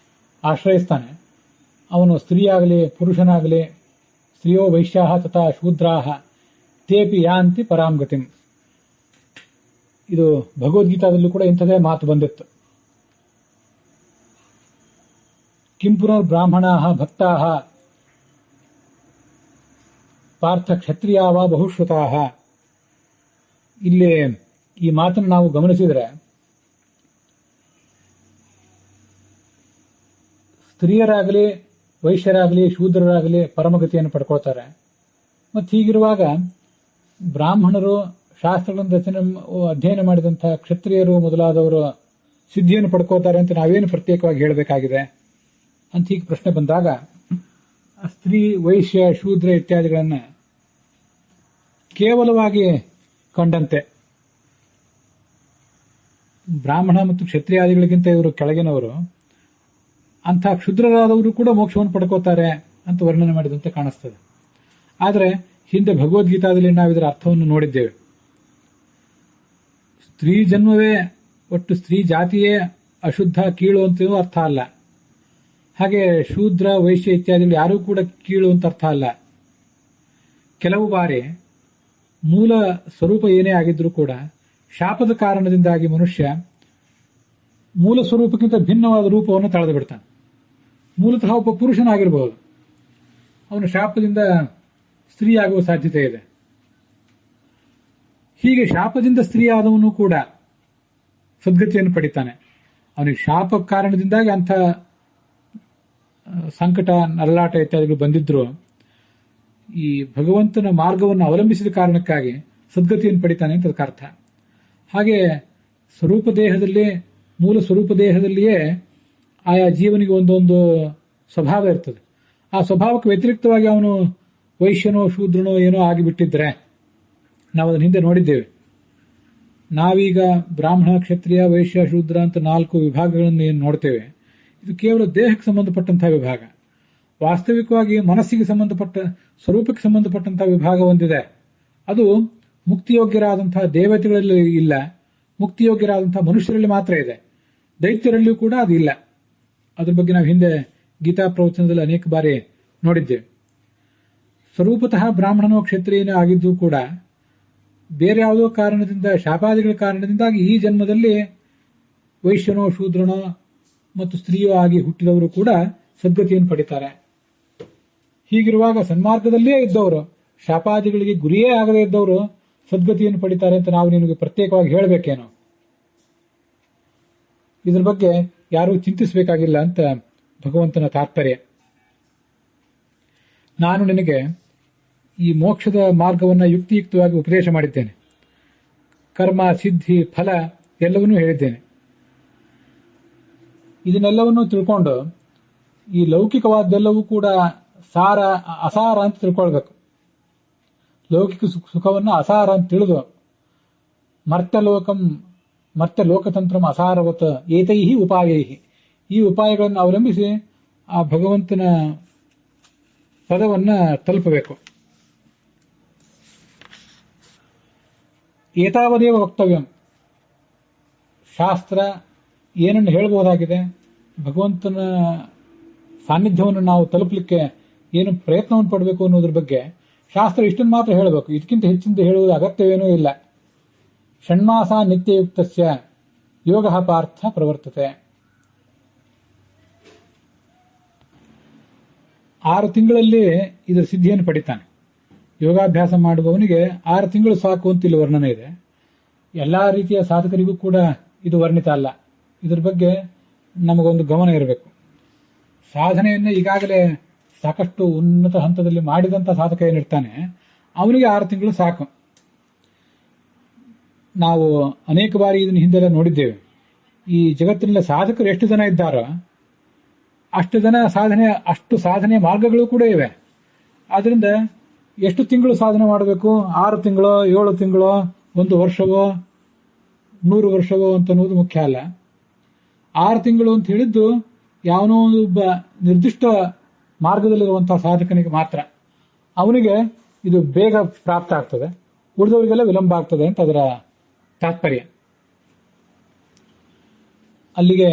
Speaker 1: ಆಶ್ರಯಿಸ್ತಾನೆ, ಅವನು ಸ್ತ್ರೀಯಾಗಲಿ ಪುರುಷನಾಗಲಿ, ಸ್ತ್ರೀಯೋ ವೈಶ್ಯಾಹ ತಥಾ ಶೂದ್ರಾಹ ತೇಪಿ ಯಾಂತಿ ಪರಾಂಗತಿಂ. ಇದು ಭಗವದ್ಗೀತಾದಲ್ಲೂ ಕೂಡ ಇಂಥದೇ ಮಾತು ಬಂದಿತ್ತು. ಕಿಂ ಪುನರ್ ಬ್ರಾಹ್ಮಣಾಹ ಭಕ್ತಾಹ ಪಾರ್ಥ ಕ್ಷತ್ರಿಯಾವ ಬಹುಶ್ರುತಾಹ. ಇಲ್ಲಿ ಈ ಮಾತನ್ನು ನಾವು ಗಮನಿಸಿದರೆ ಸ್ತ್ರೀಯರಾಗಲಿ ವೈಶ್ಯರಾಗಲಿ ಶೂದ್ರರಾಗಲಿ ಪರಮಗತಿಯನ್ನು ಪಡ್ಕೊಳ್ತಾರೆ. ಮತ್ತು ಹೀಗಿರುವಾಗ ಬ್ರಾಹ್ಮಣರು ಶಾಸ್ತ್ರಗಳನ್ನು ರಚನೆ ಅಧ್ಯಯನ ಮಾಡಿದಂತಹ ಕ್ಷತ್ರಿಯರು ಮೊದಲಾದವರು ಸಿದ್ಧಿಯನ್ನು ಪಡ್ಕೋತಾರೆ ಅಂತ ನಾವೇನು ಪ್ರತ್ಯೇಕವಾಗಿ ಹೇಳಬೇಕಾಗಿದೆ ಅಂತ ಹೀಗೆ ಪ್ರಶ್ನೆ ಬಂದಾಗ, ಸ್ತ್ರೀ ವೈಶ್ಯ ಶೂದ್ರ ಇತ್ಯಾದಿಗಳನ್ನ ಕೇವಲವಾಗಿ ಕಂಡಂತೆ ಬ್ರಾಹ್ಮಣ ಮತ್ತು ಕ್ಷತ್ರಿಯಾದಿಗಳಿಗಿಂತ ಇವರು ಕೆಳಗಿನವರು, ಅಂಥ ಕ್ಷುದ್ರರಾದವರು ಕೂಡ ಮೋಕ್ಷವನ್ನು ಪಡ್ಕೋತಾರೆ ಅಂತ ವರ್ಣನೆ ಮಾಡಿದಂತೆ ಕಾಣಿಸ್ತದೆ. ಆದರೆ ಹಿಂದೆ ಭಗವದ್ಗೀತಾದಲ್ಲಿ ನಾವು ಇದರ ಅರ್ಥವನ್ನು ನೋಡಿದ್ದೇವೆ. ಸ್ತ್ರೀ ಜನ್ಮವೇ, ಒಟ್ಟು ಸ್ತ್ರೀ ಜಾತಿಯೇ ಅಶುದ್ಧ ಕೀಳು ಅಂತೇನೂ ಅರ್ಥ ಅಲ್ಲ. ಹಾಗೆ ಶೂದ್ರ ವೈಶ್ಯ ಇತ್ಯಾದಿಗಳು ಯಾರೂ ಕೂಡ ಕೀಳು ಅಂತ ಅರ್ಥ ಅಲ್ಲ. ಕೆಲವು ಬಾರಿ ಮೂಲ ಸ್ವರೂಪ ಏನೇ ಆಗಿದ್ರೂ ಕೂಡ ಶಾಪದ ಕಾರಣದಿಂದಾಗಿ ಮನುಷ್ಯ ಮೂಲ ಸ್ವರೂಪಕ್ಕಿಂತ ಭಿನ್ನವಾದ ರೂಪವನ್ನು ತಳೆದು ಬಿಡ್ತಾನೆ. ಮೂಲತಃ ಒಬ್ಬ ಪುರುಷನಾಗಿರಬಹುದು, ಅವನು ಶಾಪದಿಂದ ಸ್ತ್ರೀಯಾಗುವ ಸಾಧ್ಯತೆ ಇದೆ. ಹೀಗೆ ಶಾಪದಿಂದ ಸ್ತ್ರೀಯಾದವನು ಕೂಡ ಸದ್ಗತಿಯನ್ನು ಪಡಿತಾನೆ. ಅವನಿಗೆ ಶಾಪ ಕಾರಣದಿಂದಾಗಿ ಅಂಥ ಸಂಕಟ ನರಳಾಟ ಇತ್ಯಾದಿಗಳು ಬಂದಿದ್ರು, ಈ ಭಗವಂತನ ಮಾರ್ಗವನ್ನು ಅವಲಂಬಿಸಿದ ಕಾರಣಕ್ಕಾಗಿ ಸದ್ಗತಿಯನ್ನು ಪಡಿತಾನೆ ಅಂತ ಅದಕ್ಕೆ ಅರ್ಥ. ಹಾಗೆ ಸ್ವರೂಪ ದೇಹದಲ್ಲಿ, ಮೂಲ ಸ್ವರೂಪ ದೇಹದಲ್ಲಿಯೇ ಆಯಾ ಜೀವನಿಗೆ ಒಂದೊಂದು ಸ್ವಭಾವ ಇರ್ತದೆ. ಆ ಸ್ವಭಾವಕ್ಕೆ ವ್ಯತಿರಿಕ್ತವಾಗಿ ಅವನು ವೈಶ್ಯನೋ ಶೂದ್ರನೋ ಏನೋ ಆಗಿಬಿಟ್ಟಿದ್ರೆ ನಾವು ಅದನ್ನ ಹಿಂದೆ ನೋಡಿದ್ದೇವೆ. ನಾವೀಗ ಬ್ರಾಹ್ಮಣ ಕ್ಷತ್ರಿಯ ವೈಶ್ಯ ಶೂದ್ರ ಅಂತ 4 ವಿಭಾಗಗಳನ್ನು ಏನು ನೋಡ್ತೇವೆ, ಇದು ಕೇವಲ ದೇಹಕ್ಕೆ ಸಂಬಂಧಪಟ್ಟಂತಹ ವಿಭಾಗ. ವಾಸ್ತವಿಕವಾಗಿ ಮನಸ್ಸಿಗೆ ಸಂಬಂಧಪಟ್ಟ, ಸ್ವರೂಪಕ್ಕೆ ಸಂಬಂಧಪಟ್ಟಂತಹ ವಿಭಾಗ ಒಂದಿದೆ. ಅದು ಮುಕ್ತಿಯೋಗ್ಯರಾದಂತಹ ದೇವತೆಗಳಲ್ಲಿ ಇಲ್ಲ, ಮುಕ್ತಿಯೋಗ್ಯರಾದಂತಹ ಮನುಷ್ಯರಲ್ಲಿ ಮಾತ್ರ ಇದೆ. ದೈತ್ಯರಲ್ಲಿಯೂ ಕೂಡ ಅದು ಇಲ್ಲ. ಅದ್ರ ಬಗ್ಗೆ ನಾವು ಹಿಂದೆ ಗೀತಾ ಪ್ರವಚನದಲ್ಲಿ ಅನೇಕ ಬಾರಿ ನೋಡಿದ್ದೇವೆ. ಸ್ವರೂಪತಃ ಬ್ರಾಹ್ಮಣನೋ ಕ್ಷತ್ರಿಯನೋ ಆಗಿದ್ದು ಕೂಡ ಬೇರೆ ಯಾವುದೋ ಕಾರಣದಿಂದ, ಶಾಪಾದಿಗಳ ಕಾರಣದಿಂದಾಗಿ ಈ ಜನ್ಮದಲ್ಲಿ ವೈಶ್ಯನೋ ಶೂದ್ರನೋ ಮತ್ತು ಸ್ತ್ರೀಯೋ ಆಗಿ ಹುಟ್ಟಿದವರು ಕೂಡ ಸದ್ಗತಿಯನ್ನು ಪಡಿತಾರೆ. ಹೀಗಿರುವಾಗ ಸನ್ಮಾರ್ಗದಲ್ಲಿಯೇ ಇದ್ದವರು, ಶಾಪಾದಿಗಳಿಗೆ ಗುರಿಯೇ ಆಗದೇ ಇದ್ದವರು ಸದ್ಗತಿಯನ್ನು ಪಡಿತಾರೆ ಅಂತ ನಾವು ನಿಮಗೆ ಪ್ರತ್ಯೇಕವಾಗಿ ಹೇಳಬೇಕೇನೋ? ಇದ್ರ ಬಗ್ಗೆ ಯಾರೂ ಚಿಂತಿಸಬೇಕಾಗಿಲ್ಲ ಅಂತ ಭಗವಂತನ ತಾತ್ಪರ್ಯ. ನಾನು ನಿನಗೆ ಈ ಮೋಕ್ಷದ ಮಾರ್ಗವನ್ನು ಯುಕ್ತಿಯುಕ್ತವಾಗಿ ಉಪದೇಶ ಮಾಡಿದ್ದೇನೆ. ಕರ್ಮ ಸಿದ್ಧಿ ಫಲ ಎಲ್ಲವನ್ನೂ ಹೇಳಿದ್ದೇನೆ. ಇದನ್ನೆಲ್ಲವನ್ನೂ ತಿಳ್ಕೊಂಡು ಈ ಲೌಕಿಕವಾದ್ದೆಲ್ಲವೂ ಕೂಡ ಸಾರ ಅಸಾರ ಅಂತ ತಿಳ್ಕೊಳ್ಬೇಕು. ಲೌಕಿಕ ಸುಖವನ್ನು ಅಸಾರ ಅಂತ ತಿಳಿದು ಮರ್ತ್ಯ ಲೋಕತಂತ್ರಂ ಅಸಾರವತ್ ಏತೈಹಿ ಉಪಾಯೈಹಿ, ಈ ಉಪಾಯಗಳನ್ನು ಅವಲಂಬಿಸಿ ಆ ಭಗವಂತನ ಪದವನ್ನ ತಲುಪಬೇಕು. ಏತಾವದೇವ ವಕ್ತವ್ಯಂ, ಶಾಸ್ತ್ರ ಏನನ್ನು ಹೇಳಬಹುದಾಗಿದೆ, ಭಗವಂತನ ಸಾನ್ನಿಧ್ಯವನ್ನು ನಾವು ತಲುಪಲಿಕ್ಕೆ ಏನು ಪ್ರಯತ್ನವನ್ನು ಪಡಬೇಕು ಅನ್ನೋದ್ರ ಬಗ್ಗೆ ಶಾಸ್ತ್ರ ಇಷ್ಟನ್ನು ಮಾತ್ರ ಹೇಳಬೇಕು. ಇದಕ್ಕಿಂತ ಹೆಚ್ಚಿಂದ ಹೇಳುವುದು ಅಗತ್ಯವೇನೂ ಇಲ್ಲ. ಷಣ್ಮಾಸ ನಿತ್ಯಯುಕ್ತಸ್ಯ ಯೋಗ ಪಾರ್ಥ ಪ್ರವರ್ತತೆ. 6 ತಿಂಗಳಲ್ಲಿ ಇದರ ಸಿದ್ಧಿಯನ್ನು ಪಡಿತಾನೆ. ಯೋಗಾಭ್ಯಾಸ ಮಾಡುವವನಿಗೆ 6 ತಿಂಗಳು ಸಾಕು ಅಂತ ಇಲ್ಲಿ ವರ್ಣನೆ ಇದೆ. ಎಲ್ಲಾ ರೀತಿಯ ಸಾಧಕರಿಗೂ ಕೂಡ ಇದು ವರ್ಣಿತ ಅಲ್ಲ. ಇದ್ರ ಬಗ್ಗೆ ನಮಗೊಂದು ಗಮನ ಇರಬೇಕು. ಸಾಧನೆಯನ್ನು ಈಗಾಗಲೇ ಸಾಕಷ್ಟು ಉನ್ನತ ಹಂತದಲ್ಲಿ ಮಾಡಿದಂತ ಸಾಧಕ ಏನಿರ್ತಾನೆ ಅವನಿಗೆ 6 ತಿಂಗಳು ಸಾಕು. ನಾವು ಅನೇಕ ಬಾರಿ ಇದನ್ನ ಹಿಂದೆಲ್ಲ ನೋಡಿದ್ದೇವೆ. ಈ ಜಗತ್ತಿನ ಸಾಧಕರು ಎಷ್ಟು ಜನ ಇದ್ದಾರೋ ಅಷ್ಟು ಸಾಧನೆಯ ಮಾರ್ಗಗಳು ಕೂಡ ಇವೆ. ಆದ್ರಿಂದ ಎಷ್ಟು ತಿಂಗಳು ಸಾಧನೆ ಮಾಡಬೇಕು, 6 ತಿಂಗಳೋ 7 ತಿಂಗಳೋ 1 ವರ್ಷವೋ 100 ವರ್ಷವೋ ಅಂತ ಅನ್ನೋದು ಮುಖ್ಯ ಅಲ್ಲ. 6 ತಿಂಗಳು ಅಂತ ಹೇಳಿದ್ದು ಯಾವನೋ ಒಬ್ಬ ನಿರ್ದಿಷ್ಟ ಮಾರ್ಗದಲ್ಲಿರುವಂತಹ ಸಾಧಕನಿಗೆ ಮಾತ್ರ. ಅವನಿಗೆ ಇದು ಬೇಗ ಪ್ರಾಪ್ತ ಆಗ್ತದೆ, ಉಳಿದವರಿಗೆಲ್ಲ ವಿಳಂಬ ಆಗ್ತದೆ ಅಂತ ಅದರ ತಾತ್ಪರ್ಯ. ಅಲ್ಲಿಗೆ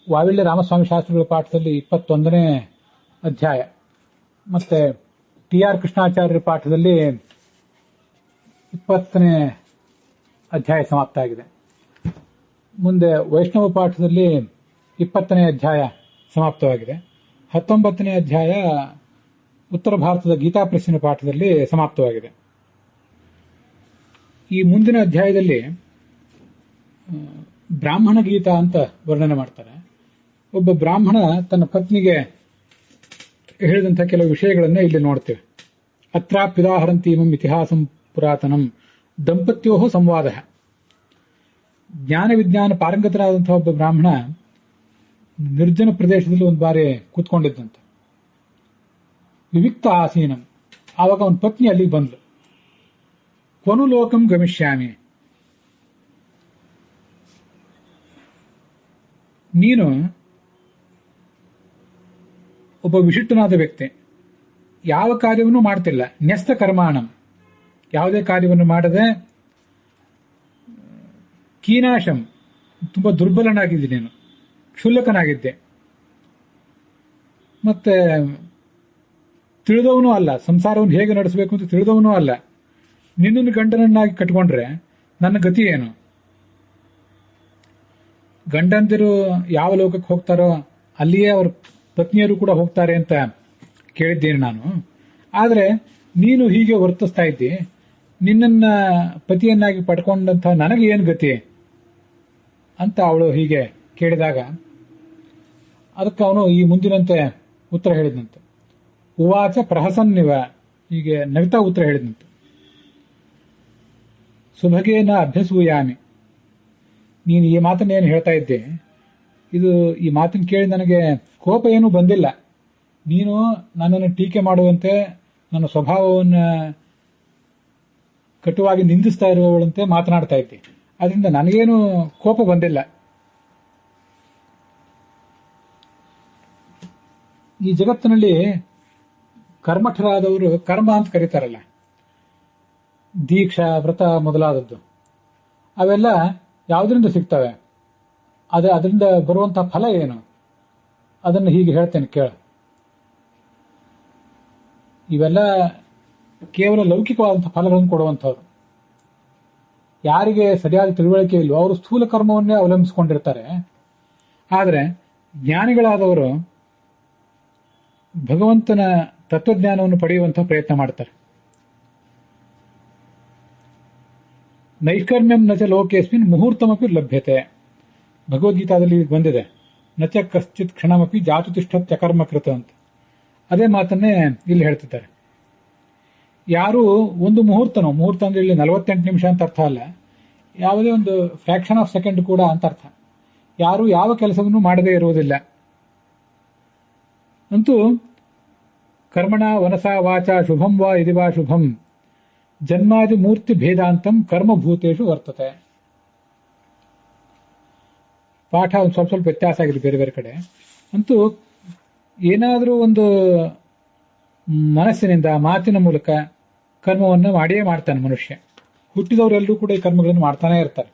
Speaker 1: ವಾವಿಳ್ಯ ರಾಮಸ್ವಾಮಿ ಶಾಸ್ತ್ರಿಗಳ ಪಾಠದಲ್ಲಿ 21ನೇ ಅಧ್ಯಾಯ ಮತ್ತೆ ಟಿ.ಆರ್. ಕೃಷ್ಣಾಚಾರ್ಯರ ಪಾಠದಲ್ಲಿ 20ನೇ ಅಧ್ಯಾಯ ಸಮಾಪ್ತ ಆಗಿದೆ. ಮುಂದೆ ವೈಷ್ಣವ ಪಾಠದಲ್ಲಿ 20ನೇ ಅಧ್ಯಾಯ ಸಮಾಪ್ತವಾಗಿದೆ. 19ನೇ ಅಧ್ಯಾಯ ಉತ್ತರ ಭಾರತದ ಗೀತಾ ಪ್ರೆಸ್ಸಿನ ಪಾಠದಲ್ಲಿ ಸಮಾಪ್ತವಾಗಿದೆ. ಈ ಮುಂದಿನ ಅಧ್ಯಾಯದಲ್ಲಿ ಬ್ರಾಹ್ಮಣ ಗೀತಾ ಅಂತ ವರ್ಣನೆ ಮಾಡ್ತಾರೆ. ಒಬ್ಬ ಬ್ರಾಹ್ಮಣ ತನ್ನ ಪತ್ನಿಗೆ ಹೇಳಿದಂತಹ ಕೆಲವು ವಿಷಯಗಳನ್ನ ಇಲ್ಲಿ ನೋಡ್ತೇವೆ. ಅತ್ರಾಪ್ಯುದಾಹರಂತೀಮಂ ಇತಿಹಾಸಂ ಪುರಾತನಂ ದಂಪತ್ಯೋ ಸಂವಾದ. ಜ್ಞಾನ ವಿಜ್ಞಾನ ಪಾರಂಗತರಾದಂತಹ ಒಬ್ಬ ಬ್ರಾಹ್ಮಣ ನಿರ್ಜನ ಪ್ರದೇಶದಲ್ಲಿ ಒಂದು ಬಾರಿ ಕೂತ್ಕೊಂಡಿದ್ದಂತೆ. ವಿವಿಕ್ತ ಆಸೀನಂ. ಆವಾಗ ಅವನ ಪತ್ನಿ ಅಲ್ಲಿಗೆ ಬಂದ್ಲು. ಕ್ವನು ಲೋಕಂ ಗಮಿಷ್ಯಾಮಿ, ನೀನು ಒಬ್ಬ ವಿಶಿಷ್ಟನಾದ ವ್ಯಕ್ತಿ, ಯಾವ ಕಾರ್ಯವನ್ನು ಮಾಡ್ತಿಲ್ಲ. ನ್ಯಸ್ತ ಕರ್ಮಾಣಂ, ಯಾವುದೇ ಕಾರ್ಯವನ್ನು ಮಾಡದೆ, ಕೀನಾಶಂ, ತುಂಬಾ ದುರ್ಬಲನಾಗಿದ್ದೆ ನೀನು, ಕ್ಷುಲ್ಲಕನಾಗಿದ್ದೆ, ಮತ್ತೆ ತಿಳಿದವನೂ ಅಲ್ಲ, ಸಂಸಾರವನ್ನು ಹೇಗೆ ನಡೆಸಬೇಕು ಅಂತ ತಿಳಿದವನೂ ಅಲ್ಲ. ನಿನ್ನನ್ನು ಗಂಡನನ್ನಾಗಿ ಕಟ್ಕೊಂಡ್ರೆ ನನ್ನ ಗತಿ ಏನು? ಗಂಡಂದಿರು ಯಾವ ಲೋಕಕ್ಕೆ ಹೋಗ್ತಾರೋ ಅಲ್ಲಿಯೇ ಅವ್ರ ಪತ್ನಿಯರು ಕೂಡ ಹೋಗ್ತಾರೆ ಅಂತ ಕೇಳಿದ್ದೇನೆ ನಾನು. ಆದ್ರೆ ನೀನು ಹೀಗೆ ವರ್ತಿಸ್ತಾ ಇದ್ದಿ, ನಿನ್ನನ್ನ ಪತಿಯನ್ನಾಗಿ ಪಡ್ಕೊಂಡಂತ ನನಗೆ ಏನು ಗತಿ ಅಂತ ಅವಳು ಹೀಗೆ ಕೇಳಿದಾಗ ಅದಕ್ಕೆ ಅವನು ಈ ಮುಂದಿನಂತೆ ಉತ್ತರ ಹೇಳಿದಂತೆ. ಉವಾಚ ಪ್ರಹಸನ್ನಿವ, ಹೀಗೆ ನಗ್ತಾ ಉತ್ತರ ಹೇಳಿದಂತೆ. ಸುಭಗೇನ ಅಭ್ಯಸೂಯಾಮಿ, ನೀನು ಈ ಮಾತನ್ನೇನು ಹೇಳ್ತಾ ಇದ್ದೆ, ಈ ಮಾತನ್ನು ಕೇಳಿ ನನಗೆ ಕೋಪ ಏನೂ ಬಂದಿಲ್ಲ. ನೀನು ನನ್ನನ್ನು ಟೀಕೆ ಮಾಡುವಂತೆ, ನನ್ನ ಸ್ವಭಾವವನ್ನು ಕಟುವಾಗಿ ನಿಂದಿಸ್ತಾ ಇರುವವಳಂತೆ ಮಾತನಾಡ್ತಾ ಇದ್ದೆ. ಅದರಿಂದ ನನಗೇನು ಕೋಪ ಬಂದಿಲ್ಲ. ಈ ಜಗತ್ತಿನಲ್ಲಿ ಕರ್ಮಠರಾದವರು ಕರ್ಮ ಅಂತ ಕರೀತಾರಲ್ಲ, ದೀಕ್ಷಾ ವ್ರತ ಮೊದಲಾದದ್ದು, ಅವೆಲ್ಲ ಯಾವುದರಿಂದ ಸಿಗ್ತವೆ? ಅದರಿಂದ ಬರುವಂತಹ ಫಲ ಏನು? ಅದನ್ನು ಹೀಗೆ ಹೇಳ್ತೇನೆ ಕೇಳ. ಇವೆಲ್ಲ ಕೇವಲ ಲೌಕಿಕವಾದಂತಹ ಫಲಗಳನ್ನು ಕೊಡುವಂಥವ್ರು. ಯಾರಿಗೆ ಸರಿಯಾದ ತಿಳುವಳಿಕೆ ಇಲ್ವೋ ಅವರು ಸ್ಥೂಲ ಕರ್ಮವನ್ನೇ ಅವಲಂಬಿಸಿಕೊಂಡಿರ್ತಾರೆ. ಆದರೆ ಜ್ಞಾನಿಗಳಾದವರು ಭಗವಂತನ ತತ್ವಜ್ಞಾನವನ್ನು ಪಡೆಯುವಂತಹ ಪ್ರಯತ್ನ ಮಾಡ್ತಾರೆ. ನೈಷ್ಕರ್ಮ್ಯಂ ನಚ ಲೋಕೇಸ್ಮಿನ್ ಮುಹೂರ್ತಮಪಿ ಲಭ್ಯತೆ. ಭಗವದ್ಗೀತಾದಲ್ಲಿ ಬಂದಿದೆ, ನಚ ಕಶ್ಚಿತ್ ಕ್ಷಣಮಪಿ ಜಾತು ತಿಷ್ಠತ್ಯಕರ್ಮ ಕೃತ ಅಂತ. ಅದೇ ಮಾತನ್ನೇ ಇಲ್ಲಿ ಹೇಳ್ತಿದ್ದಾರೆ. ಯಾರು ಒಂದು ಮುಹೂರ್ತ ಅಂದ್ರೆ ಇಲ್ಲಿ 48 ನಿಮಿಷ ಅಂತ ಅರ್ಥ ಅಲ್ಲ, ಯಾವುದೇ ಒಂದು ಫ್ರಾಕ್ಷನ್ ಆಫ್ ಸೆಕೆಂಡ್ ಕೂಡ ಅಂತ ಅರ್ಥ. ಯಾರು ಯಾವ ಕೆಲಸವನ್ನು ಮಾಡದೇ ಇರುವುದಿಲ್ಲ. ಅಂತೂ ಕರ್ಮಣ ವನಸಾ ವಾಚ ಶುಭಂ ವಾ ಇದಿ ವಾ ಶುಭಂ ಜನ್ಮಾದಿ ಮೂರ್ತಿ ಭೇದಾಂತಂ ಕರ್ಮಭೂತೇಶು ವರ್ತತೆ. ಪಾಠ ಒಂದು ಸ್ವಲ್ಪ ವ್ಯತ್ಯಾಸ ಆಗಿದೆ ಬೇರೆ ಬೇರೆ ಕಡೆ. ಅಂತೂ ಏನಾದರೂ ಒಂದು ಮನಸ್ಸಿನಿಂದ ಮಾತಿನ ಮೂಲಕ ಕರ್ಮವನ್ನು ಮಾಡಿಯೇ ಮಾಡ್ತಾನೆ ಮನುಷ್ಯ. ಹುಟ್ಟಿದವರೆಲ್ಲರೂ ಕೂಡ ಈ ಕರ್ಮಗಳನ್ನು ಮಾಡ್ತಾನೆ ಇರ್ತಾರೆ.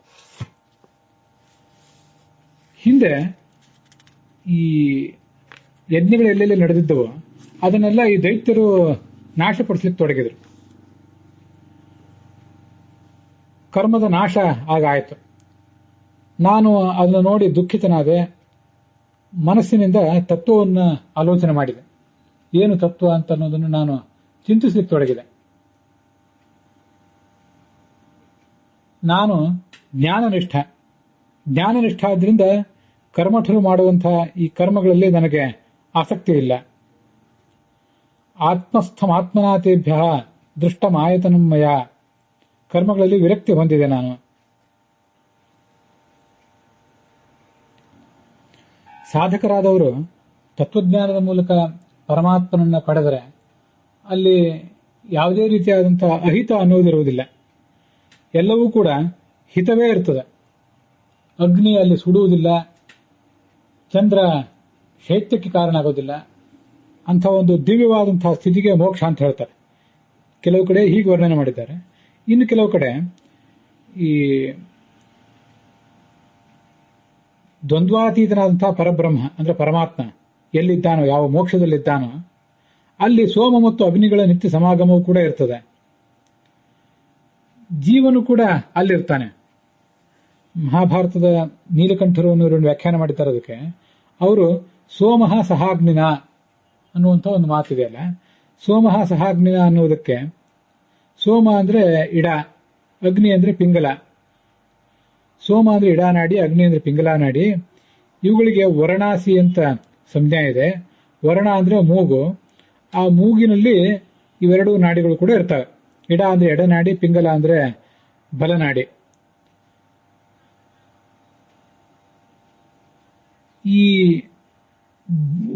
Speaker 1: ಹಿಂದೆ ಈ ಯಜ್ಞಗಳು ಎಲ್ಲೆಲ್ಲಿ ನಡೆದಿದ್ದವು ಅದನ್ನೆಲ್ಲ ಈ ದೈತ್ಯರು ನಾಶಪಡಿಸ್ಲಿಕ್ಕೆ ತೊಡಗಿದ್ರು. ಕರ್ಮದ ನಾಶ ಆಗಾಯಿತು. ನಾನು ಅದನ್ನು ನೋಡಿ ದುಃಖಿತನಾದೆ. ಮನಸ್ಸಿನಿಂದ ತತ್ವವನ್ನು ಆಲೋಚನೆ ಮಾಡಿದೆ. ಏನು ತತ್ವ ಅಂತ ಅನ್ನೋದನ್ನು ನಾನು ಚಿಂತಿಸಲಿಕ್ಕೆ ತೊಡಗಿದೆ. ನಾನು ಜ್ಞಾನನಿಷ್ಠ. ಜ್ಞಾನನಿಷ್ಠ ಆದ್ರಿಂದ ಕರ್ಮಠರು ಮಾಡುವಂತಹ ಈ ಕರ್ಮಗಳಲ್ಲಿ ನನಗೆ ಆಸಕ್ತಿ ಇಲ್ಲ. ಆತ್ಮಸ್ಥಮಾತ್ಮನಾಥೇಭ್ಯ ದೃಷ್ಟಮಾಯತನಮಯ. ಕರ್ಮಗಳಲ್ಲಿ ವಿರಕ್ತಿ ಹೊಂದಿದೆ ನಾನು. ಸಾಧಕರಾದವರು ತತ್ವಜ್ಞಾನದ ಮೂಲಕ ಪರಮಾತ್ಮನನ್ನ ಪಡೆದರೆ ಅಲ್ಲಿ ಯಾವುದೇ ರೀತಿಯಾದಂತಹ ಅಹಿತ ಅನ್ನೋದಿರುವುದಿಲ್ಲ. ಎಲ್ಲವೂ ಕೂಡ ಹಿತವೇ ಇರ್ತದೆ. ಅಗ್ನಿ ಅಲ್ಲಿ ಸುಡುವುದಿಲ್ಲ, ಚಂದ್ರ ಶೈತ್ಯಕ್ಕೆ ಕಾರಣ ಆಗೋದಿಲ್ಲ. ಅಂಥ ಒಂದು ದಿವ್ಯವಾದಂತಹ ಸ್ಥಿತಿಗೆ ಮೋಕ್ಷ ಅಂತ ಹೇಳ್ತಾರೆ. ಕೆಲವು ಕಡೆ ಹೀಗೆ ವರ್ಣನೆ ಮಾಡಿದ್ದಾರೆ. ಇನ್ನು ಕೆಲವು ಕಡೆ ಈ ದ್ವಂದ್ವಾತೀತನಾದಂತಹ ಪರಬ್ರಹ್ಮ ಅಂದ್ರೆ ಪರಮಾತ್ಮ ಎಲ್ಲಿದ್ದಾನೋ, ಯಾವ ಮೋಕ್ಷದಲ್ಲಿದ್ದಾನೋ ಅಲ್ಲಿ ಸೋಮ ಮತ್ತು ಅಗ್ನಿಗಳ ನಿತ್ಯ ಸಮಾಗಮವೂ ಕೂಡ ಇರ್ತದೆ. ಜೀವನು ಕೂಡ ಅಲ್ಲಿರ್ತಾನೆ. ಮಹಾಭಾರತದ ನೀಲಕಂಠರು ಅನ್ನೋರು ವ್ಯಾಖ್ಯಾನ ಮಾಡಿದ್ದಾರೆ ಅದಕ್ಕೆ. ಅವರು ಸೋಮಃ ಸಹಾಗ್ನಿನ ಅನ್ನುವಂಥ ಒಂದು ಮಾತಿದೆಯಲ್ಲ, ಸೋಮಃ ಸಹಾಗ್ನಿನ ಅನ್ನುವುದಕ್ಕೆ ಸೋಮ ಅಂದ್ರೆ ಇಡ, ಅಗ್ನಿ ಅಂದ್ರೆ ಪಿಂಗಲ. ಸೋಮ ಅಂದ್ರೆ ಇಡಾನಾಡಿ, ಅಗ್ನಿ ಅಂದ್ರೆ ಪಿಂಗಲ ನಾಡಿ. ಇವುಗಳಿಗೆ ವರ್ಣಾಸಿ ಅಂತ ಸಂಜ್ಞೆ ಇದೆ. ವರ್ಣ ಅಂದ್ರೆ ಮೂಗು. ಆ ಮೂಗಿನಲ್ಲಿ ಇವೆರಡು ನಾಡಿಗಳು ಕೂಡ ಇರ್ತವೆ. ಇಡ ಅಂದ್ರೆ ಎಡನಾಡಿ, ಪಿಂಗಲ ಅಂದ್ರೆ ಬಲನಾಡಿ. ಈ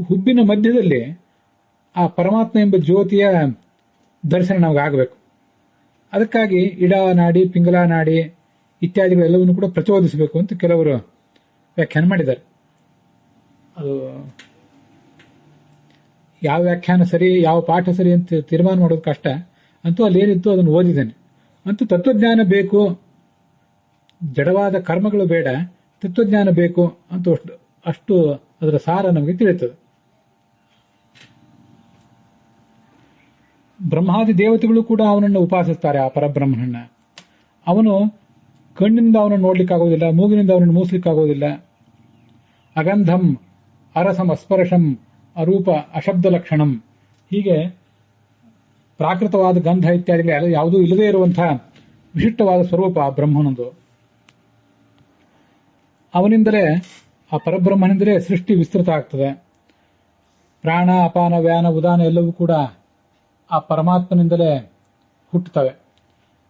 Speaker 1: ಹುಬ್ಬಿನ ಮಧ್ಯದಲ್ಲಿ ಆ ಪರಮಾತ್ಮ ಎಂಬ ಜ್ಯೋತಿಯ ದರ್ಶನ ನಮಗಾಗಬೇಕು. ಅದಕ್ಕಾಗಿ ಇಡ ನಾಡಿ, ಪಿಂಗಲ ನಾಡಿ ಇತ್ಯಾದಿಗಳೆಲ್ಲವನ್ನು ಕೂಡ ಪ್ರಚೋದಿಸಬೇಕು ಅಂತ ಕೆಲವರು ವ್ಯಾಖ್ಯಾನ ಮಾಡಿದ್ದಾರೆ. ಅದು ಯಾವ ವ್ಯಾಖ್ಯಾನ ಸರಿ, ಯಾವ ಪಾಠ ಸರಿ ಅಂತ ತೀರ್ಮಾನ ಮಾಡೋದು ಕಷ್ಟ. ಅಂತೂ ಅಲ್ಲೇನಿತ್ತು ಅದನ್ನು ಓದಿದ್ದೇನೆ. ಅಂತೂ ತತ್ವಜ್ಞಾನ ಬೇಕು, ಜಡವಾದ ಕರ್ಮಗಳು ಬೇಡ, ತತ್ವಜ್ಞಾನ ಬೇಕು ಅಂತ ಅಷ್ಟು ಅದರ ಸಾರ ನಮಗೆ ತಿಳಿಯುತ್ತದೆ. ಬ್ರಹ್ಮಾದಿ ದೇವತೆಗಳು ಕೂಡ ಅವನನ್ನು ಉಪಾಸಿಸ್ತಾರೆ, ಆ ಪರಬ್ರಹ್ಮನನ್ನ. ಅವನು ಕಣ್ಣಿನಿಂದ ಅವನನ್ನು ನೋಡ್ಲಿಕ್ಕಾಗೋದಿಲ್ಲ, ಮೂಗಿನಿಂದ ಅವನನ್ನು ಮೂಸಲಿಕ್ಕಾಗೋದಿಲ್ಲ. ಅಗಂಧಂ ಅರಸಂ ಅಸ್ಪರ್ಶಂ ಅರೂಪ ಅಶಬ್ದ ಲಕ್ಷಣಂ, ಹೀಗೆ ಪ್ರಾಕೃತವಾದ ಗಂಧ ಇತ್ಯಾದಿಗಳು ಯಾವುದೂ ಇಲ್ಲದೇ ಇರುವಂತಹ ವಿಶಿಷ್ಟವಾದ ಸ್ವರೂಪ ಆ ಬ್ರಹ್ಮನದು. ಅವನಿಂದಲೇ, ಆ ಪರಬ್ರಹ್ಮನಿಂದಲೇ ಸೃಷ್ಟಿ ವಿಸ್ತೃತ ಆಗ್ತದೆ. ಪ್ರಾಣ ಅಪಾನ ವ್ಯಾನ ಉದಾನ ಎಲ್ಲವೂ ಕೂಡ ಆ ಪರಮಾತ್ಮನಿಂದಲೇ ಹುಟ್ಟುತ್ತವೆ.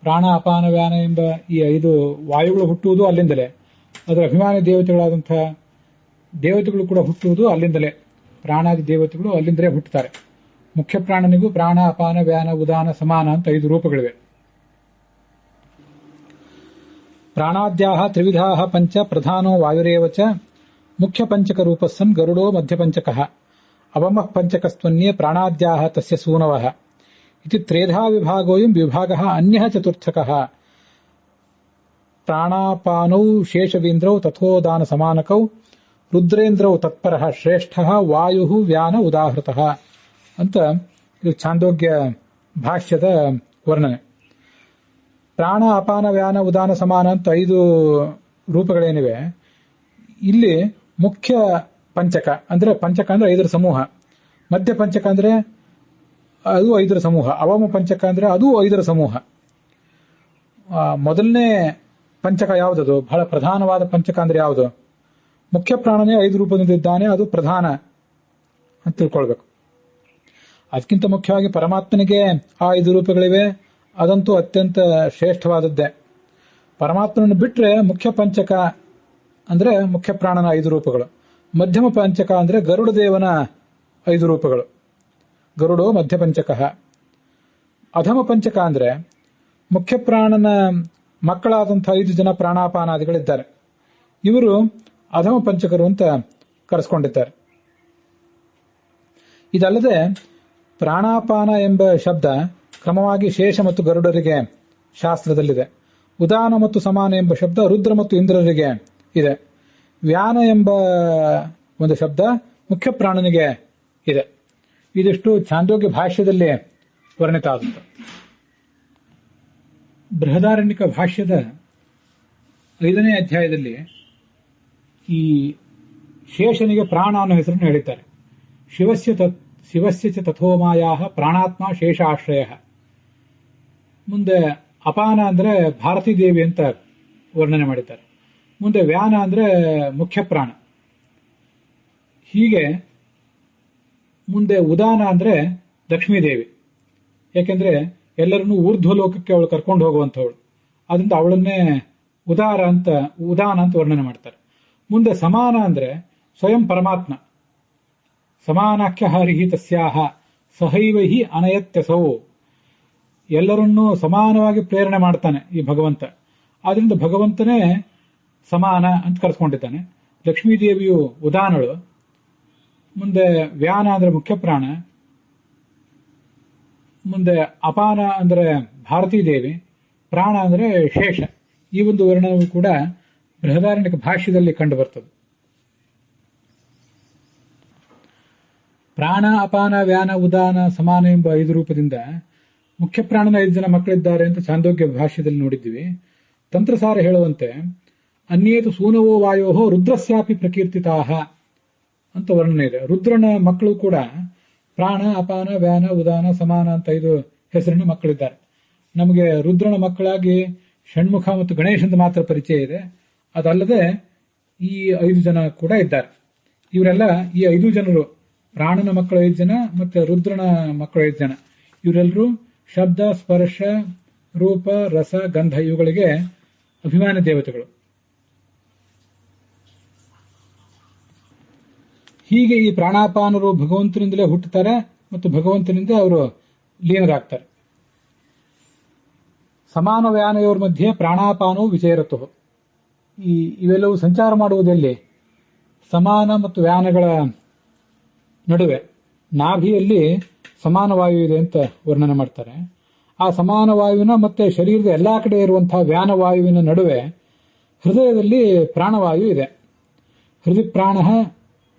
Speaker 1: ಪ್ರಾಣ ಅಪಾನ ವ್ಯಾನ ಎಂಬ ಈ 5 ವಾಯುಗಳು ಹುಟ್ಟುವುದು ಅಲ್ಲಿಂದಲೇ. ಅದರ ಅಭಿಮಾನಿ ದೇವತೆಗಳಾದಂತಹ ದೇವತೆಗಳು ಕೂಡ ಹುಟ್ಟುವುದು ಅಲ್ಲಿಂದಲೇ. ಪ್ರಾಣಾದಿ ದೇವತೆಗಳು ಅಲ್ಲಿಂದಲೇ ಹುಟ್ಟುತ್ತಾರೆ. ಮುಖ್ಯ ಪ್ರಾಣನಿಗೂ ಪ್ರಾಣ ಅಪಾನ ವ್ಯಾನ ಉದಾನ ಸಮಾನ ಅಂತ 5 ರೂಪಗಳಿವೆ. ಪ್ರಾಣಾದ್ಯಾಹ ತ್ರಿವಿಧಾಹ ಪಂಚ ಪ್ರಧಾನೋ ವಾಯುರೇವಚ ಮುಖ್ಯ ಪಂಚಕ ರೂಪಸ್ಸನ್ ಗರುಡೋ ಮಧ್ಯಪಂಚಕಃ ಅವಮಃ ಪಂಚಕಸ್ತ್ವನ್ಯೇ ಪ್ರಾಣಾದ್ಯಾಹ ತಸ್ಯ ಸೂನವಃ ಇತಿ ತ್ರೇಧಾ ವಿಭಾಗೋಯಂ ವಿಭಾಗಃ ಅನ್ಯಃ ಚತುರ್ಥಕಃ ಪ್ರಾಣಾಪಾನೌ ಶೇಷವೀಂದ್ರೌ ತಥೋದಾನ ಸಮಾನಕೌ ರುದ್ರೇಂದ್ರೌ ತತ್ಪರಃ ಶ್ರೇಷ್ಠಃ ವಾಯು ವ್ಯಾನ ಉದಾಹೃತಃ ಅಂತ ಇದು ಛಾಂದೋಗ್ಯ ಭಾಷ್ಯದ ವರ್ಣನೆ. ಪ್ರಾಣ ಅಪಾನ ವ್ಯಾನ ಉದಾನ ಸಮಾನ ಅಂತ 5 ರೂಪಗಳೇನಿವೆ. ಇಲ್ಲಿ ಮುಖ್ಯ ಪಂಚಕ ಅಂದ್ರೆ 5ರ ಸಮೂಹ, ಮಧ್ಯ ಪಂಚಕ ಅಂದ್ರೆ ಅದು 5ರ ಸಮೂಹ, ಅವಮ ಪಂಚಕ ಅಂದ್ರೆ ಅದು 5ರ ಸಮೂಹ. ಮೊದಲನೇ ಪಂಚಕ ಯಾವುದದು? ಬಹಳ ಪ್ರಧಾನವಾದ ಪಂಚಕ ಅಂದ್ರೆ ಯಾವುದು? ಮುಖ್ಯ ಪ್ರಾಣನೇ 5 ರೂಪದಿಂದ ಇದ್ದಾನೆ, ಅದು ಪ್ರಧಾನ ಅಂತ ತಿಳ್ಕೊಳ್ಬೇಕು. ಅದಕ್ಕಿಂತ ಮುಖ್ಯವಾಗಿ ಪರಮಾತ್ಮನಿಗೆ ಆ 5 ರೂಪಗಳಿವೆ, ಅದಂತೂ ಅತ್ಯಂತ ಶ್ರೇಷ್ಠವಾದದ್ದೇ. ಪರಮಾತ್ಮನನ್ನು ಬಿಟ್ರೆ ಮುಖ್ಯ ಪಂಚಕ ಅಂದ್ರೆ ಮುಖ್ಯ ಪ್ರಾಣನ 5 ರೂಪಗಳು, ಮಧ್ಯಮ ಪಂಚಕ ಅಂದ್ರೆ ಗರುಡ ದೇವನ 5 ರೂಪಗಳು, ಗರುಡೋ ಮಧ್ಯ ಪಂಚಕ. ಅಧಮ ಪಂಚಕ ಅಂದ್ರೆ ಮುಖ್ಯ ಪ್ರಾಣನ ಮಕ್ಕಳಾದಂತಹ 5 ಜನ ಪ್ರಾಣಾಪಾನಾದಿಗಳಿದ್ದಾರೆ. ಇವರು ಅಧಮ ಪಂಚಕರು ಅಂತ ಕರೆಸ್ಕೊಂಡಿದ್ದಾರೆ. ಇದಲ್ಲದೆ ಪ್ರಾಣಾಪಾನ ಎಂಬ ಶಬ್ದ ಕ್ರಮವಾಗಿ ಶೇಷ ಮತ್ತು ಗರುಡರಿಗೆ ಶಾಸ್ತ್ರದಲ್ಲಿದೆ. ಉದಾನ ಮತ್ತು ಸಮಾನ ಎಂಬ ಶಬ್ದ ರುದ್ರ ಮತ್ತು ಇಂದ್ರರಿಗೆ ಇದೆ. ವ್ಯಾನ ಎಂಬ ಒಂದು ಶಬ್ದ ಮುಖ್ಯ ಪ್ರಾಣನಿಗೆ ಇದೆ. ಇದಿಷ್ಟು ಛಾಂದೋಗ್ಯ ಭಾಷ್ಯದಲ್ಲಿ ವರ್ಣಿತ ಆಗುತ್ತೆ. ಬೃಹದಾರಣ್ಯಕ ಭಾಷ್ಯದ 5ನೇ ಅಧ್ಯಾಯದಲ್ಲಿ ಈ ಶೇಷನಿಗೆ ಪ್ರಾಣ ಅನ್ನೋ ಹೆಸರನ್ನು ಹೇಳಿದ್ದಾರೆ. ಶಿವಸ್ಯ ಚ ತಥೋಮಾಯಾ ಪ್ರಾಣಾತ್ಮ ಶೇಷಾಶ್ರಯ. ಮುಂದೆ ಅಪಾನ ಅಂದ್ರೆ ಭಾರತೀ ದೇವಿ ಅಂತ ವರ್ಣನೆ ಮಾಡಿದ್ದಾರೆ. ಮುಂದೆ ವ್ಯಾನ ಅಂದ್ರೆ ಮುಖ್ಯ ಪ್ರಾಣ. ಹೀಗೆ ಮುಂದೆ ಉದಾನ ಅಂದ್ರೆ ಲಕ್ಷ್ಮೀದೇವಿ. ಯಾಕೆಂದ್ರೆ ಎಲ್ಲರನ್ನೂ ಊರ್ಧ್ವಲೋಕಕ್ಕೆ ಅವಳು ಕರ್ಕೊಂಡು ಹೋಗುವಂಥವಳು. ಅದರಿಂದ ಅವಳನ್ನೇ ಉದಾನ ಅಂತ ವರ್ಣನೆ ಮಾಡ್ತಾರೆ. ಮುಂದೆ ಸಮಾನ ಅಂದ್ರೆ ಸ್ವಯಂ ಪರಮಾತ್ಮ. ಸಮಾನಾಖ್ಯ ಹರಿಹಿ ತಸ್ಯಾಹ ಸಹೈವ ಹಿ ಅನಯತ್ಯಸೌ. ಎಲ್ಲರನ್ನೂ ಸಮಾನವಾಗಿ ಪ್ರೇರಣೆ ಮಾಡ್ತಾನೆ ಈ ಭಗವಂತ. ಆದ್ರಿಂದ ಭಗವಂತನೇ ಸಮಾನ ಅಂತ ಕರೆಸ್ಕೊಂಡಿದ್ದಾನೆ. ಲಕ್ಷ್ಮೀದೇವಿಯು ಉದಾನಳು. ಮುಂದೆ ವ್ಯಾನ ಅಂದ್ರೆ ಮುಖ್ಯ ಪ್ರಾಣ. ಮುಂದೆ ಅಪಾನ ಅಂದ್ರೆ ಭಾರತೀ ದೇವಿ. ಪ್ರಾಣ ಅಂದ್ರೆ ಶೇಷ. ಈ ಒಂದು ವರ್ಣನವು ಕೂಡ ಬೃಹದಾರಣ್ಯಕ ಭಾಷ್ಯದಲ್ಲಿ ಕಂಡು ಬರ್ತದೆ. ಪ್ರಾಣ, ಅಪಾನ, ವ್ಯಾನ, ಉದಾನ, ಸಮಾನ ಎಂಬ 5 ರೂಪದಿಂದ ಮುಖ್ಯ ಪ್ರಾಣನ 5 ಜನ ಮಕ್ಕಳಿದ್ದಾರೆ ಅಂತ ಛಾಂದೋಗ್ಯ ಭಾಷ್ಯದಲ್ಲಿ ನೋಡಿದ್ದೀವಿ. ತಂತ್ರಸಾರ ಹೇಳುವಂತೆ ಅನ್ಯೇತು ಸೂನವೋ ವಾಯೋ ರುದ್ರಸ್ಯಾಪಿ ಪ್ರಕೀರ್ತಿತಾಹ ಅಂತ ವರ್ಣನೆ ಇದೆ. ರುದ್ರನ ಮಕ್ಕಳು ಕೂಡ ಪ್ರಾಣ, ಅಪಾನ, ವ್ಯಾನ, ಉದಾನ, ಸಮಾನ ಅಂತ 5 ಹೆಸರಿನ ಮಕ್ಕಳಿದ್ದಾರೆ. ನಮಗೆ ರುದ್ರನ ಮಕ್ಕಳಾಗಿ ಷಣ್ಮುಖ ಮತ್ತು ಗಣೇಶಂದ ಮಾತ್ರ ಪರಿಚಯ ಇದೆ. ಅದಲ್ಲದೆ ಈ 5 ಜನ ಕೂಡ ಇದ್ದಾರೆ. ಇವರೆಲ್ಲ ಈ 5 ಜನರು ಪ್ರಾಣನ ಮಕ್ಕಳು 5 ಜನ ಮತ್ತೆ ರುದ್ರನ ಮಕ್ಕಳು 5 ಜನ. ಇವರೆಲ್ಲರೂ ಶಬ್ದ, ಸ್ಪರ್ಶ, ರೂಪ, ರಸ, ಗಂಧ ಇವುಗಳಿಗೆ ಅಭಿಮಾನಿ ದೇವತೆಗಳು. ಹೀಗೆ ಈ ಪ್ರಾಣಾಪಾನರು ಭಗವಂತನಿಂದಲೇ ಹುಟ್ಟುತ್ತಾರೆ ಮತ್ತು ಭಗವಂತನಿಂದ ಅವರು ಲೀನರಾಗ್ತಾರೆ. ಸಮಾನ ವ್ಯಾನಯವರ ಮಧ್ಯೆ ಪ್ರಾಣಾಪಾನವು ವಿಚೇರತು. ಇವೆಲ್ಲವೂ ಸಂಚಾರ ಮಾಡುವುದೆಲ್ಲಿ? ಸಮಾನ ಮತ್ತು ವ್ಯಾನಗಳ ನಡುವೆ ನಾಭಿಯಲ್ಲಿ ಸಮಾನ ವಾಯು ಇದೆ ಅಂತ ವರ್ಣನೆ ಮಾಡ್ತಾರೆ. ಆ ಸಮಾನ ವಾಯುವಿನ ಮತ್ತೆ ಶರೀರದ ಎಲ್ಲಾ ಕಡೆ ಇರುವಂತಹ ವ್ಯಾನ ವಾಯುವಿನ ನಡುವೆ ಹೃದಯದಲ್ಲಿ ಪ್ರಾಣವಾಯು ಇದೆ. ಹೃದಯ ಪ್ರಾಣ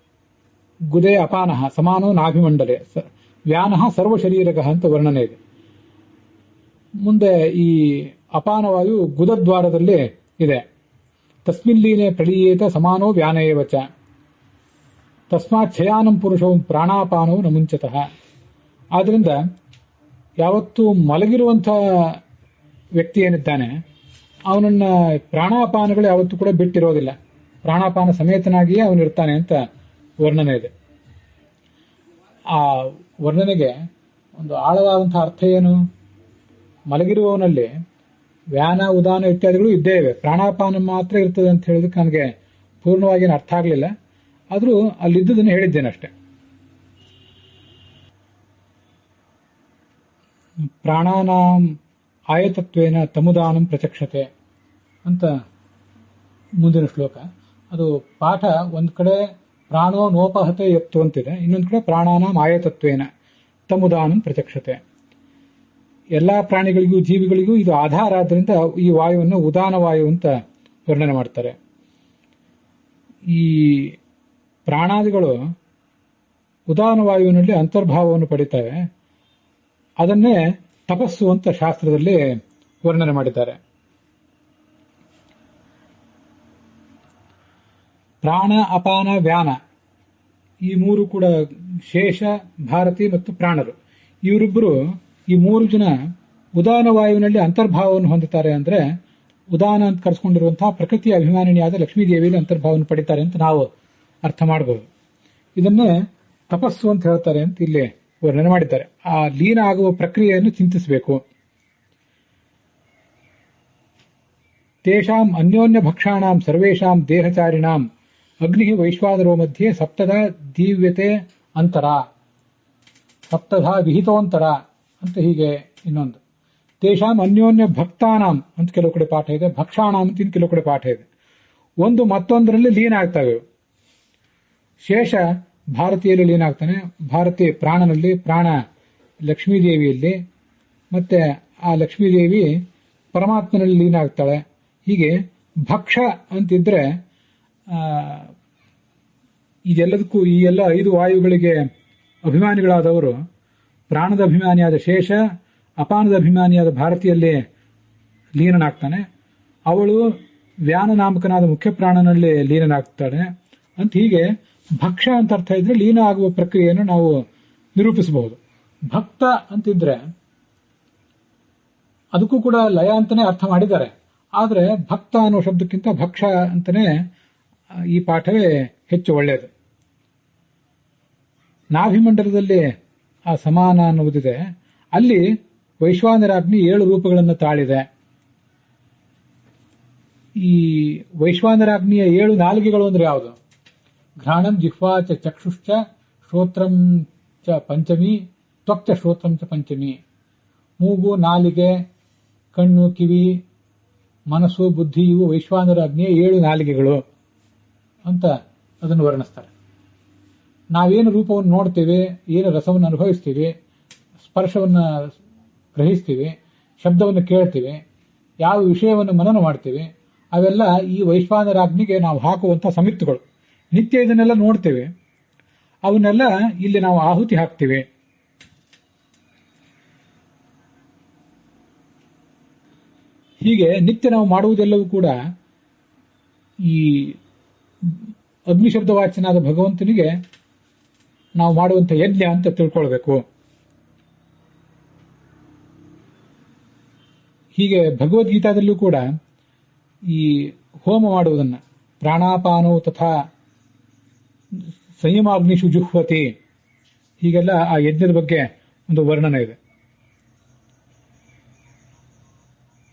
Speaker 1: ಗುದೆ ಅಪಾನಃ ಸಮಾನೋ ನಾಭಿಮಂಡಲೆ ವ್ಯಾನಃ ಸರ್ವಶರೀರಕ ಅಂತ ವರ್ಣನೆ ಇದೆ. ಮುಂದೆ ಈ ಅಪಾನವಾಯು ಗುದದ್ವಾರದಲ್ಲಿ ಇದೆ. ತಸ್ಮಿಲ್ಲೀನೆ ಪ್ರಳೀಯೇತ ಸಮಾನೋ ವ್ಯಾನೇವಚ ತಸ್ಮಾತ್ ಶಯಾನಂ ಪುರುಷವು ಪ್ರಾಣಾಪಾನವು ನ ಮುಂಚತಃ. ಆದ್ರಿಂದ ಯಾವತ್ತೂ ಮಲಗಿರುವಂತಹ ವ್ಯಕ್ತಿ ಏನಿದ್ದಾನೆ ಅವನನ್ನ ಪ್ರಾಣಾಪಾನಗಳು ಯಾವತ್ತೂ ಕೂಡ ಬಿಟ್ಟಿರೋದಿಲ್ಲ. ಪ್ರಾಣಾಪಾನ ಸಮೇತನಾಗಿಯೇ ಅವನಿರ್ತಾನೆ ಅಂತ ವರ್ಣನೆ ಇದೆ. ಆ ವರ್ಣನೆಗೆ ಒಂದು ಆಳವಾದಂತಹ ಅರ್ಥ ಏನು? ಮಲಗಿರುವವನಲ್ಲಿ ವ್ಯಾನ, ಉದಾನ ಇತ್ಯಾದಿಗಳು ಇದ್ದೇ ಇವೆ. ಪ್ರಾಣಾಪಾನ ಮಾತ್ರ ಇರ್ತದೆ ಅಂತ ಹೇಳೋದಕ್ಕೆ ನನಗೆ ಪೂರ್ಣವಾಗಿ ಅರ್ಥ ಆಗಲಿಲ್ಲ. ಆದರೂ ಅಲ್ಲಿದ್ದುದನ್ನು ಹೇಳಿದ್ದೇನೆ ಅಷ್ಟೆ. ಪ್ರಾಣಾನಾಂ ಆಯತತ್ವೇನ ತಮುದಾನಂ ಪ್ರಚಕ್ಷತೆ ಅಂತ ಮುಂದಿನ ಶ್ಲೋಕ. ಅದು ಪಾಠ ಒಂದು ಕಡೆ ಪ್ರಾಣೋ ನೋಪಹತೆ ಎತ್ತು ಅಂತಿದೆ, ಇನ್ನೊಂದು ಕಡೆ ಪ್ರಾಣಾನಾಂ ಆಯತತ್ವೇನ ತಮುದಾನಂ ಪ್ರಚಕ್ಷತೆ. ಎಲ್ಲಾ ಪ್ರಾಣಿಗಳಿಗೂ ಜೀವಿಗಳಿಗೂ ಇದು ಆಧಾರ ಆದ್ದರಿಂದ ಈ ವಾಯುವನ್ನು ಉದಾನ ವಾಯು ಅಂತ ವರ್ಣನೆ ಮಾಡ್ತಾರೆ. ಈ ಪ್ರಾಣಾದಿಗಳು ಉದಾನ ವಾಯುವಿನಲ್ಲಿ ಅಂತರ್ಭಾವವನ್ನು ಪಡಿತವೆ. ಅದನ್ನೇ ತಪಸ್ಸು ಅಂತ ಶಾಸ್ತ್ರದಲ್ಲಿ ವರ್ಣನೆ ಮಾಡಿದ್ದಾರೆ. ಪ್ರಾಣ, ಅಪಾನ, ವ್ಯಾನ ಈ 3 ಕೂಡ ಶೇಷ, ಭಾರತಿ ಮತ್ತು ಪ್ರಾಣರು. ಇವರಿಬ್ಬರು ಈ 3 ಜನ ಉದಾನ ವಾಯುವಿನಲ್ಲಿ ಅಂತರ್ಭಾವವನ್ನು ಹೊಂದುತ್ತಾರೆ. ಅಂದ್ರೆ ಉದಾನ ಅಂತ ಕರೆಸ್ಕೊಂಡಿರುವಂತಹ ಪ್ರಕೃತಿಯ ಅಭಿಮಾನಿನಿಯಾದ ಲಕ್ಷ್ಮೀದೇವಿಯಲ್ಲಿ ಅಂತರ್ಭಾವವನ್ನು ಪಡಿತಾರೆ ಅಂತ ನಾವು ಅರ್ಥ ಮಾಡಬಹುದು. ಇದನ್ನೇ ತಪಸ್ಸು ಅಂತ ಹೇಳ್ತಾರೆ ಅಂತ ಇಲ್ಲಿ ವರ್ಣನೆ ಮಾಡಿದ್ದಾರೆ. ಆ ಲೀನ ಆಗುವ ಪ್ರಕ್ರಿಯೆಯನ್ನು ಚಿಂತಿಸಬೇಕು. ತೇಷಾಂ ಅನ್ಯೋನ್ಯ ಭಕ್ಷಾಣಾಂ ಸರ್ವೇಷಾಂ ದೇಹಚಾರಿಣಾಂ ಅಗ್ನಿ ವೈಶ್ವಾನರೋ ಮಧ್ಯೆ ಸಪ್ತಧ ದೀವ್ಯತೆ ಅಂತರ ಸಪ್ತಧ ವಿಹಿತೋಂತರ ಅಂತ ಹೀಗೆ ಇನ್ನೊಂದು. ತೇಷಾಂ ಅನ್ಯೋನ್ಯ ಭಕ್ತಾನಾಂ ಅಂತ ಕೆಲವು ಕಡೆ ಪಾಠ ಇದೆ, ಭಕ್ಷಾಣಾಂ ಅಂತ ಕೆಲವು ಕಡೆ ಪಾಠ ಇದೆ. ಒಂದು ಮತ್ತೊಂದರಲ್ಲಿ ಲೀನ ಆಗ್ತವೆ. ಶೇಷ ಭಾರತೀಯಲ್ಲಿ ಲೀನ ಆಗ್ತಾನೆ, ಭಾರತಿ ಪ್ರಾಣನಲ್ಲಿ, ಪ್ರಾಣ ಲಕ್ಷ್ಮೀದೇವಿಯಲ್ಲಿ, ಮತ್ತೆ ಆ ಲಕ್ಷ್ಮೀದೇವಿ ಪರಮಾತ್ಮನಲ್ಲಿ ಲೀನ ಆಗ್ತಾಳೆ. ಹೀಗೆ ಭಕ್ಷ ಅಂತಿದ್ರೆ ಇದೆಲ್ಲದಕ್ಕೂ ಈ ಎಲ್ಲ 5 ವಾಯುಗಳಿಗೆ ಅಭಿಮಾನಿಗಳಾದವರು ಪ್ರಾಣದ ಅಭಿಮಾನಿಯಾದ ಶೇಷ, ಅಪಾನದ ಅಭಿಮಾನಿಯಾದ ಭಾರತಿಯಲ್ಲಿ ಲೀನನಾಗ್ತಾನೆ. ಅವಳು ವ್ಯಾನ ನಾಮಕನಾದ ಮುಖ್ಯ ಪ್ರಾಣನಲ್ಲಿ ಲೀನನಾಗ್ತಾಳೆ ಅಂತ ಹೀಗೆ ಭಕ್ಷ ಅಂತ ಅರ್ಥ ಇದ್ರೆ ಲೀನ ಆಗುವ ಪ್ರಕ್ರಿಯೆಯನ್ನು ನಾವು ನಿರೂಪಿಸಬಹುದು. ಭಕ್ತ ಅಂತಿದ್ರೆ ಅದಕ್ಕೂ ಕೂಡ ಲಯ ಅಂತಾನೆ ಅರ್ಥ ಮಾಡಿದ್ದಾರೆ. ಆದರೆ ಭಕ್ತ ಅನ್ನೋ ಶಬ್ದಕ್ಕಿಂತ ಭಕ್ಷ ಅಂತಾನೆ ಈ ಪಾಠವೇ ಹೆಚ್ಚು ಒಳ್ಳೆಯದು. ನಾಭಿಮಂಡಲದಲ್ಲಿ ಆ ಸಮಾನ ಅನ್ನುವುದಿದೆ. ಅಲ್ಲಿ ವೈಶ್ವಾನರಾಗ್ನಿ 7 ರೂಪಗಳನ್ನು ತಾಳಿದೆ. ಈ ವೈಶ್ವಾನರಾಗ್ನಿಯ 7 ನಾಲಿಗೆಗಳು ಅಂದ್ರೆ ಯಾವುದು? ಘ್ರಾಣಂ ಜಿಹ್ವಾ ಚ ಚಕ್ಷುಶ್ಚ ಶ್ರೋತ್ರಂ ಚ ಪಂಚಮಿ ತ್ವಕ್ಚ ಶ್ರೋತ್ರಂ ಚ ಪಂಚಮಿ. ಮೂಗು, ನಾಲಿಗೆ, ಕಣ್ಣು, ಕಿವಿ, ಮನಸ್ಸು, ಬುದ್ಧಿ ಇವು ವೈಶ್ವಾನರಾಗ್ನಿಯ 7 ನಾಲಿಗೆಗಳು ಅಂತ ಅದನ್ನು ವರ್ಣಿಸ್ತಾರೆ. ನಾವೇನು ರೂಪವನ್ನು ನೋಡ್ತೀವಿ, ಏನು ರಸವನ್ನು ಅನುಭವಿಸ್ತೀವಿ, ಸ್ಪರ್ಶವನ್ನು ಗ್ರಹಿಸ್ತೀವಿ, ಶಬ್ದವನ್ನು ಕೇಳ್ತೀವಿ, ಯಾವ ವಿಷಯವನ್ನು ಮನನ ಮಾಡ್ತೀವಿ, ಅವೆಲ್ಲ ಈ ವೈಶ್ವಾನರಾಗ್ನಿಗೆ ನಾವು ಹಾಕುವಂಥ ಸಮಿತ್ತುಗಳು. ನಿತ್ಯ ಇದನ್ನೆಲ್ಲ ನೋಡ್ತೇವೆ, ಅವನ್ನೆಲ್ಲ ಇಲ್ಲಿ ನಾವು ಆಹುತಿ ಹಾಕ್ತೀವಿ. ಹೀಗೆ ನಿತ್ಯ ನಾವು ಮಾಡುವುದೆಲ್ಲವೂ ಕೂಡ ಈ ಅಗ್ನಿಶಬ್ದವಾಚನಾದ ಭಗವಂತನಿಗೆ ನಾವು ಮಾಡುವಂಥ ಯಜ್ಞ ಅಂತ ತಿಳ್ಕೊಳ್ಬೇಕು. ಹೀಗೆ ಭಗವದ್ಗೀತಾದಲ್ಲೂ ಕೂಡ ಈ ಹೋಮ ಮಾಡುವುದನ್ನು ಪ್ರಾಣಾಪಾನೋ ತಥಾ ಸಂಯಮಾಗ್ನಿಷು ಜುಹ್ವತಿ ಹೀಗೆಲ್ಲ ಆ ಯಜ್ಞದ ಬಗ್ಗೆ ಒಂದು ವರ್ಣನೆ ಇದೆ.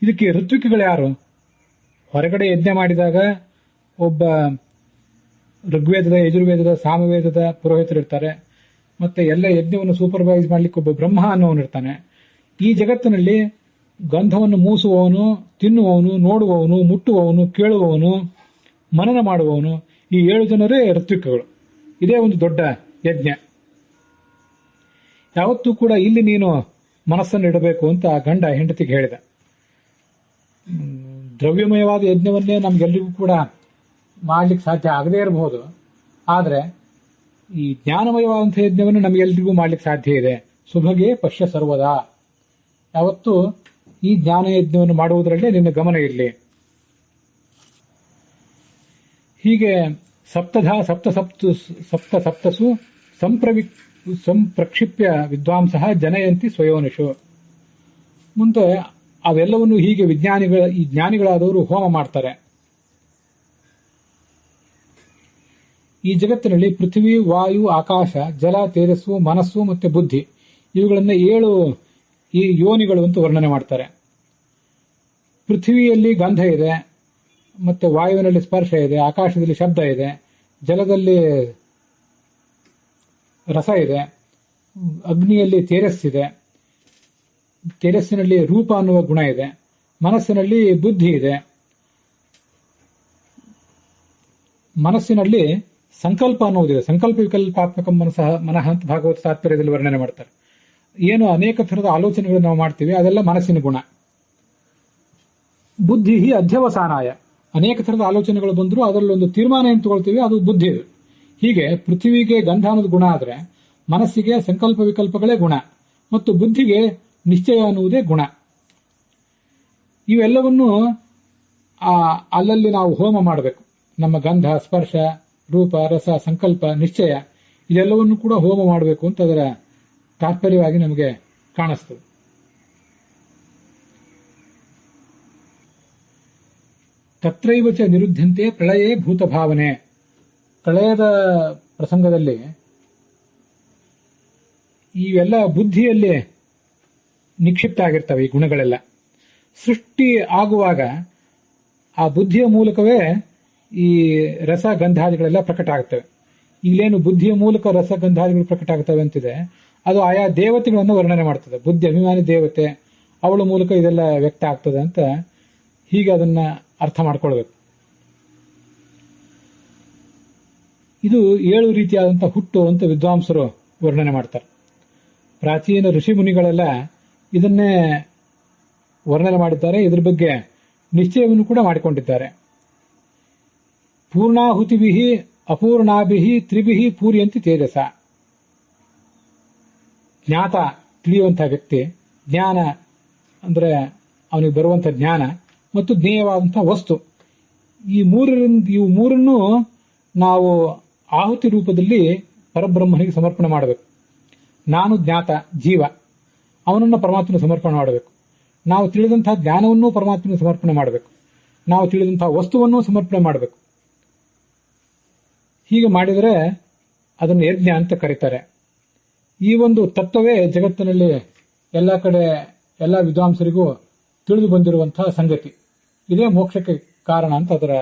Speaker 1: ಇದಕ್ಕೆ ಋತ್ವಿಕಗಳು ಯಾರು? ಹೊರಗಡೆ ಯಜ್ಞ ಮಾಡಿದಾಗ ಒಬ್ಬ ಋಗ್ವೇದದ, ಯಜುರ್ವೇದದ, ಸಾಮವೇದದ ಪುರೋಹಿತರಿರ್ತಾರೆ. ಮತ್ತೆ ಎಲ್ಲ ಯಜ್ಞವನ್ನು ಸೂಪರ್ವೈಸ್ ಮಾಡ್ಲಿಕ್ಕೆ ಒಬ್ಬ ಬ್ರಹ್ಮ ಅನ್ನೋನಿರ್ತಾನೆ. ಈ ಜಗತ್ತಿನಲ್ಲಿ ಗಂಧವನ್ನು ಮೂಸುವವನು, ತಿನ್ನುವವನು, ನೋಡುವವನು, ಮುಟ್ಟುವವನು, ಕೇಳುವವನು, ಮನನ ಮಾಡುವವನು, ಈ 7 ಜನರೇ ಋತ್ವಿಕಗಳು. ಇದೇ ಒಂದು ದೊಡ್ಡ ಯಜ್ಞ. ಯಾವತ್ತೂ ಕೂಡ ಇಲ್ಲಿ ನೀನು ಮನಸ್ಸನ್ನು ಇಡಬೇಕು ಅಂತ ಆ ಗಂಡ ಹೆಂಡತಿಗೆ ಹೇಳಿದ. ದ್ರವ್ಯಮಯವಾದ ಯಜ್ಞವನ್ನೇ ನಮ್ಗೆಲ್ಲರಿಗೂ ಕೂಡ ಮಾಡ್ಲಿಕ್ಕೆ ಸಾಧ್ಯ ಆಗದೇ ಇರಬಹುದು. ಆದರೆ ಈ ಜ್ಞಾನಮಯವಾದಂತಹ ಯಜ್ಞವನ್ನು ನಮಗೆಲ್ಲರಿಗೂ ಮಾಡ್ಲಿಕ್ಕೆ ಸಾಧ್ಯ ಇದೆ. ಸುಭಗೆ ಪಶ್ಯ ಸರ್ವದಾ. ಯಾವತ್ತೂ ಈ ಜ್ಞಾನ ಯಜ್ಞವನ್ನು ಮಾಡುವುದರಲ್ಲೇ ನಿನ್ನ ಗಮನ ಇರಲಿ. ಹೀಗೆ ಸಪ್ತಸು ಸಂಪ್ರಕ್ಷಿಪ್ಯ ವಿದ್ವಾಂಸಃ ಜನಯಂತಿ ಸ್ವಯೋನಿಷು. ಮುಂದೆ ಅವೆಲ್ಲವನ್ನು ಹೀಗೆ ಈ ಜ್ಞಾನಿಗಳಾದವರು ಹೋಮ ಮಾಡ್ತಾರೆ. ಈ ಜಗತ್ತಿನಲ್ಲಿ ಪೃಥ್ವಿ, ವಾಯು, ಆಕಾಶ, ಜಲ, ತೇಜಸ್ಸು, ಮನಸ್ಸು ಮತ್ತೆ ಬುದ್ಧಿ ಇವುಗಳನ್ನ 7 ಈ ಯೋನಿಗಳು ಅಂತ ವರ್ಣನೆ ಮಾಡ್ತಾರೆ. ಪೃಥ್ವಿಯಲ್ಲಿ ಗಂಧ ಇದೆ, ಮತ್ತೆ ವಾಯುವಿನಲ್ಲಿ ಸ್ಪರ್ಶ ಇದೆ, ಆಕಾಶದಲ್ಲಿ ಶಬ್ದ ಇದೆ, ಜಲದಲ್ಲಿ ರಸ ಇದೆ, ಅಗ್ನಿಯಲ್ಲಿ ತೇಜಸ್ಸಿದೆ, ತೇಜಸ್ಸಿನಲ್ಲಿ ರೂಪ ಅನ್ನುವ ಗುಣ ಇದೆ, ಮನಸ್ಸಿನಲ್ಲಿ ಬುದ್ಧಿ ಇದೆ, ಮನಸ್ಸಿನಲ್ಲಿ ಸಂಕಲ್ಪ ಅನ್ನುವುದಿದೆ. ಸಂಕಲ್ಪ ವಿಕಲ್ಪಾತ್ಮಕ ಮನಃ ಅಂತ ಭಾಗವತ ತಾತ್ಪರ್ಯದಲ್ಲಿ ವರ್ಣನೆ ಮಾಡ್ತಾರೆ. ಏನು ಅನೇಕ ಥರದ ಆಲೋಚನೆಗಳು ನಾವು ಮಾಡ್ತೀವಿ ಅದೆಲ್ಲ ಮನಸ್ಸಿನ ಗುಣ. ಬುದ್ಧಿ ಅಧ್ಯವಸಾನಾಯ, ಅನೇಕ ಥರದ ಆಲೋಚನೆಗಳು ಬಂದರೂ ಅದರಲ್ಲಿ ಒಂದು ತೀರ್ಮಾನ ಏನು ತಗೊಳ್ತೀವಿ ಅದು ಬುದ್ಧಿ. ಹೀಗೆ ಪೃಥ್ವಿಗೆ ಗಂಧ ಅನ್ನೋದು ಗುಣ ಆದ್ರೆ ಮನಸ್ಸಿಗೆ ಸಂಕಲ್ಪ ವಿಕಲ್ಪಗಳೇ ಗುಣ ಮತ್ತು ಬುದ್ಧಿಗೆ ನಿಶ್ಚಯ ಅನ್ನುವುದೇ ಗುಣ. ಇವೆಲ್ಲವನ್ನು ಅಲ್ಲಲ್ಲಿ ನಾವು ಹೋಮ ಮಾಡಬೇಕು. ನಮ್ಮ ಗಂಧ, ಸ್ಪರ್ಶ, ರೂಪ, ರಸ, ಸಂಕಲ್ಪ, ನಿಶ್ಚಯ ಇದೆಲ್ಲವನ್ನು ಕೂಡ ಹೋಮ ಮಾಡಬೇಕು ಅಂತ ಅದರ ತಾತ್ಪರ್ಯವಾಗಿ ನಮಗೆ ಕಾಣಿಸ್ತದೆ. ತತ್ರೈವ ಚ ನಿರುದ್ಧಂತೆ ಪ್ರಳಯೇ ಭೂತ ಭಾವನೆ. ಪ್ರಳಯದ ಪ್ರಸಂಗದಲ್ಲಿ ಇವೆಲ್ಲ ಬುದ್ಧಿಯಲ್ಲಿ ನಿಕ್ಷಿಪ್ತ ಆಗಿರ್ತವೆ ಈ ಗುಣಗಳೆಲ್ಲ. ಸೃಷ್ಟಿ ಆಗುವಾಗ ಆ ಬುದ್ಧಿಯ ಮೂಲಕವೇ ಈ ರಸ ಗಂಧಾದಿಗಳೆಲ್ಲ ಪ್ರಕಟ ಆಗ್ತವೆ. ಇಲ್ಲೇನು ಬುದ್ಧಿಯ ಮೂಲಕ ರಸ ಗಂಧಾದಿಗಳು ಪ್ರಕಟ ಆಗ್ತವೆ ಅಂತಿದೆ, ಅದು ಆಯಾ ದೇವತೆಗಳನ್ನು ವರ್ಣನೆ ಮಾಡ್ತದೆ. ಬುದ್ಧಿ ಅಭಿಮಾನಿ ದೇವತೆ, ಅವಳ ಮೂಲಕ ಇದೆಲ್ಲ ವ್ಯಕ್ತ ಆಗ್ತದೆ ಅಂತ ಹೀಗೆ ಅದನ್ನ ಅರ್ಥ ಮಾಡ್ಕೊಳ್ಬೇಕು. ಇದು 7 ರೀತಿಯಾದಂತಹ ಹುಟ್ಟು ಅಂತ ವಿದ್ವಾಂಸರು ವರ್ಣನೆ ಮಾಡ್ತಾರೆ. ಪ್ರಾಚೀನ ಋಷಿ ಮುನಿಗಳೆಲ್ಲ ಇದನ್ನೇ ವರ್ಣನೆ ಮಾಡಿದ್ದಾರೆ. ಇದ್ರ ಬಗ್ಗೆ ನಿಶ್ಚಯವನ್ನು ಕೂಡ ಮಾಡಿಕೊಂಡಿದ್ದಾರೆ. ಪೂರ್ಣಾಹುತಿಭಿ ಅಪೂರ್ಣಾಭಿ ತ್ರಿಭಿ ಪೂರ್ಯಂತಿ ತೇಜಸ. ಜ್ಞಾತ ತಿಳಿಯುವಂತಹ ವ್ಯಕ್ತಿ, ಜ್ಞಾನ ಅಂದ್ರೆ ಅವನಿಗೆ ಬರುವಂತ ಜ್ಞಾನ ಮತ್ತು ಜ್ಞೇಯವಾದಂತಹ ವಸ್ತು, ಈ ಮೂರನ್ನು ನಾವು ಆಹುತಿ ರೂಪದಲ್ಲಿ ಪರಬ್ರಹ್ಮನಿಗೆ ಸಮರ್ಪಣೆ ಮಾಡಬೇಕು. ನಾನು ಜ್ಞಾತ ಜೀವ, ಅವನನ್ನು ಪರಮಾತ್ಮನ ಸಮರ್ಪಣೆ ಮಾಡಬೇಕು. ನಾವು ತಿಳಿದಂತಹ ಜ್ಞಾನವನ್ನು ಪರಮಾತ್ಮನ ಸಮರ್ಪಣೆ ಮಾಡಬೇಕು. ನಾವು ತಿಳಿದಂತಹ ವಸ್ತುವನ್ನು ಸಮರ್ಪಣೆ ಮಾಡಬೇಕು. ಹೀಗೆ ಮಾಡಿದರೆ ಅದನ್ನು ಯಜ್ಞ ಅಂತ ಕರೀತಾರೆ. ಈ ಒಂದು ತತ್ವವೇ ಜಗತ್ತಿನಲ್ಲಿ ಎಲ್ಲ ಕಡೆ ಎಲ್ಲ ವಿದ್ವಾಂಸರಿಗೂ ತಿಳಿದು ಬಂದಿರುವಂತಹ ಸಂಗತಿ. ಇದೇ ಮೋಕ್ಷಕ್ಕೆ ಕಾರಣ ಅಂತ ಅದರ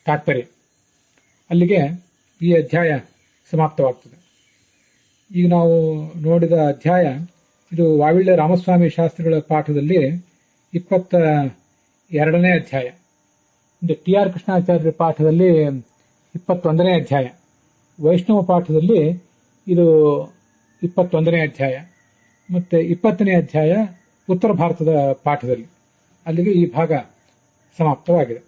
Speaker 1: ತಾತ್ಪರ್ಯ. ಅಲ್ಲಿಗೆ ಈ ಅಧ್ಯಾಯ ಸಮಾಪ್ತವಾಗ್ತದೆ. ಈಗ ನಾವು ನೋಡಿದ ಅಧ್ಯಾಯ ಇದು ವಾವಿಳ್ಯ ರಾಮಸ್ವಾಮಿ ಶಾಸ್ತ್ರಿಗಳ ಪಾಠದಲ್ಲಿ 22ನೇ ಅಧ್ಯಾಯ. ಟಿ ಆರ್ ಕೃಷ್ಣಾಚಾರ್ಯರ ಪಾಠದಲ್ಲಿ 21ನೇ ಅಧ್ಯಾಯ. ವೈಷ್ಣವ ಪಾಠದಲ್ಲಿ ಇದು 21ನೇ ಅಧ್ಯಾಯ. ಮತ್ತೆ 20ನೇ ಅಧ್ಯಾಯ ಉತ್ತರ ಭಾರತದ ಪಾಠದಲ್ಲಿ. ಅಲ್ಲಿಗೆ ಈ ಭಾಗ ಸಮಾಪ್ತವಾಗಿದೆ.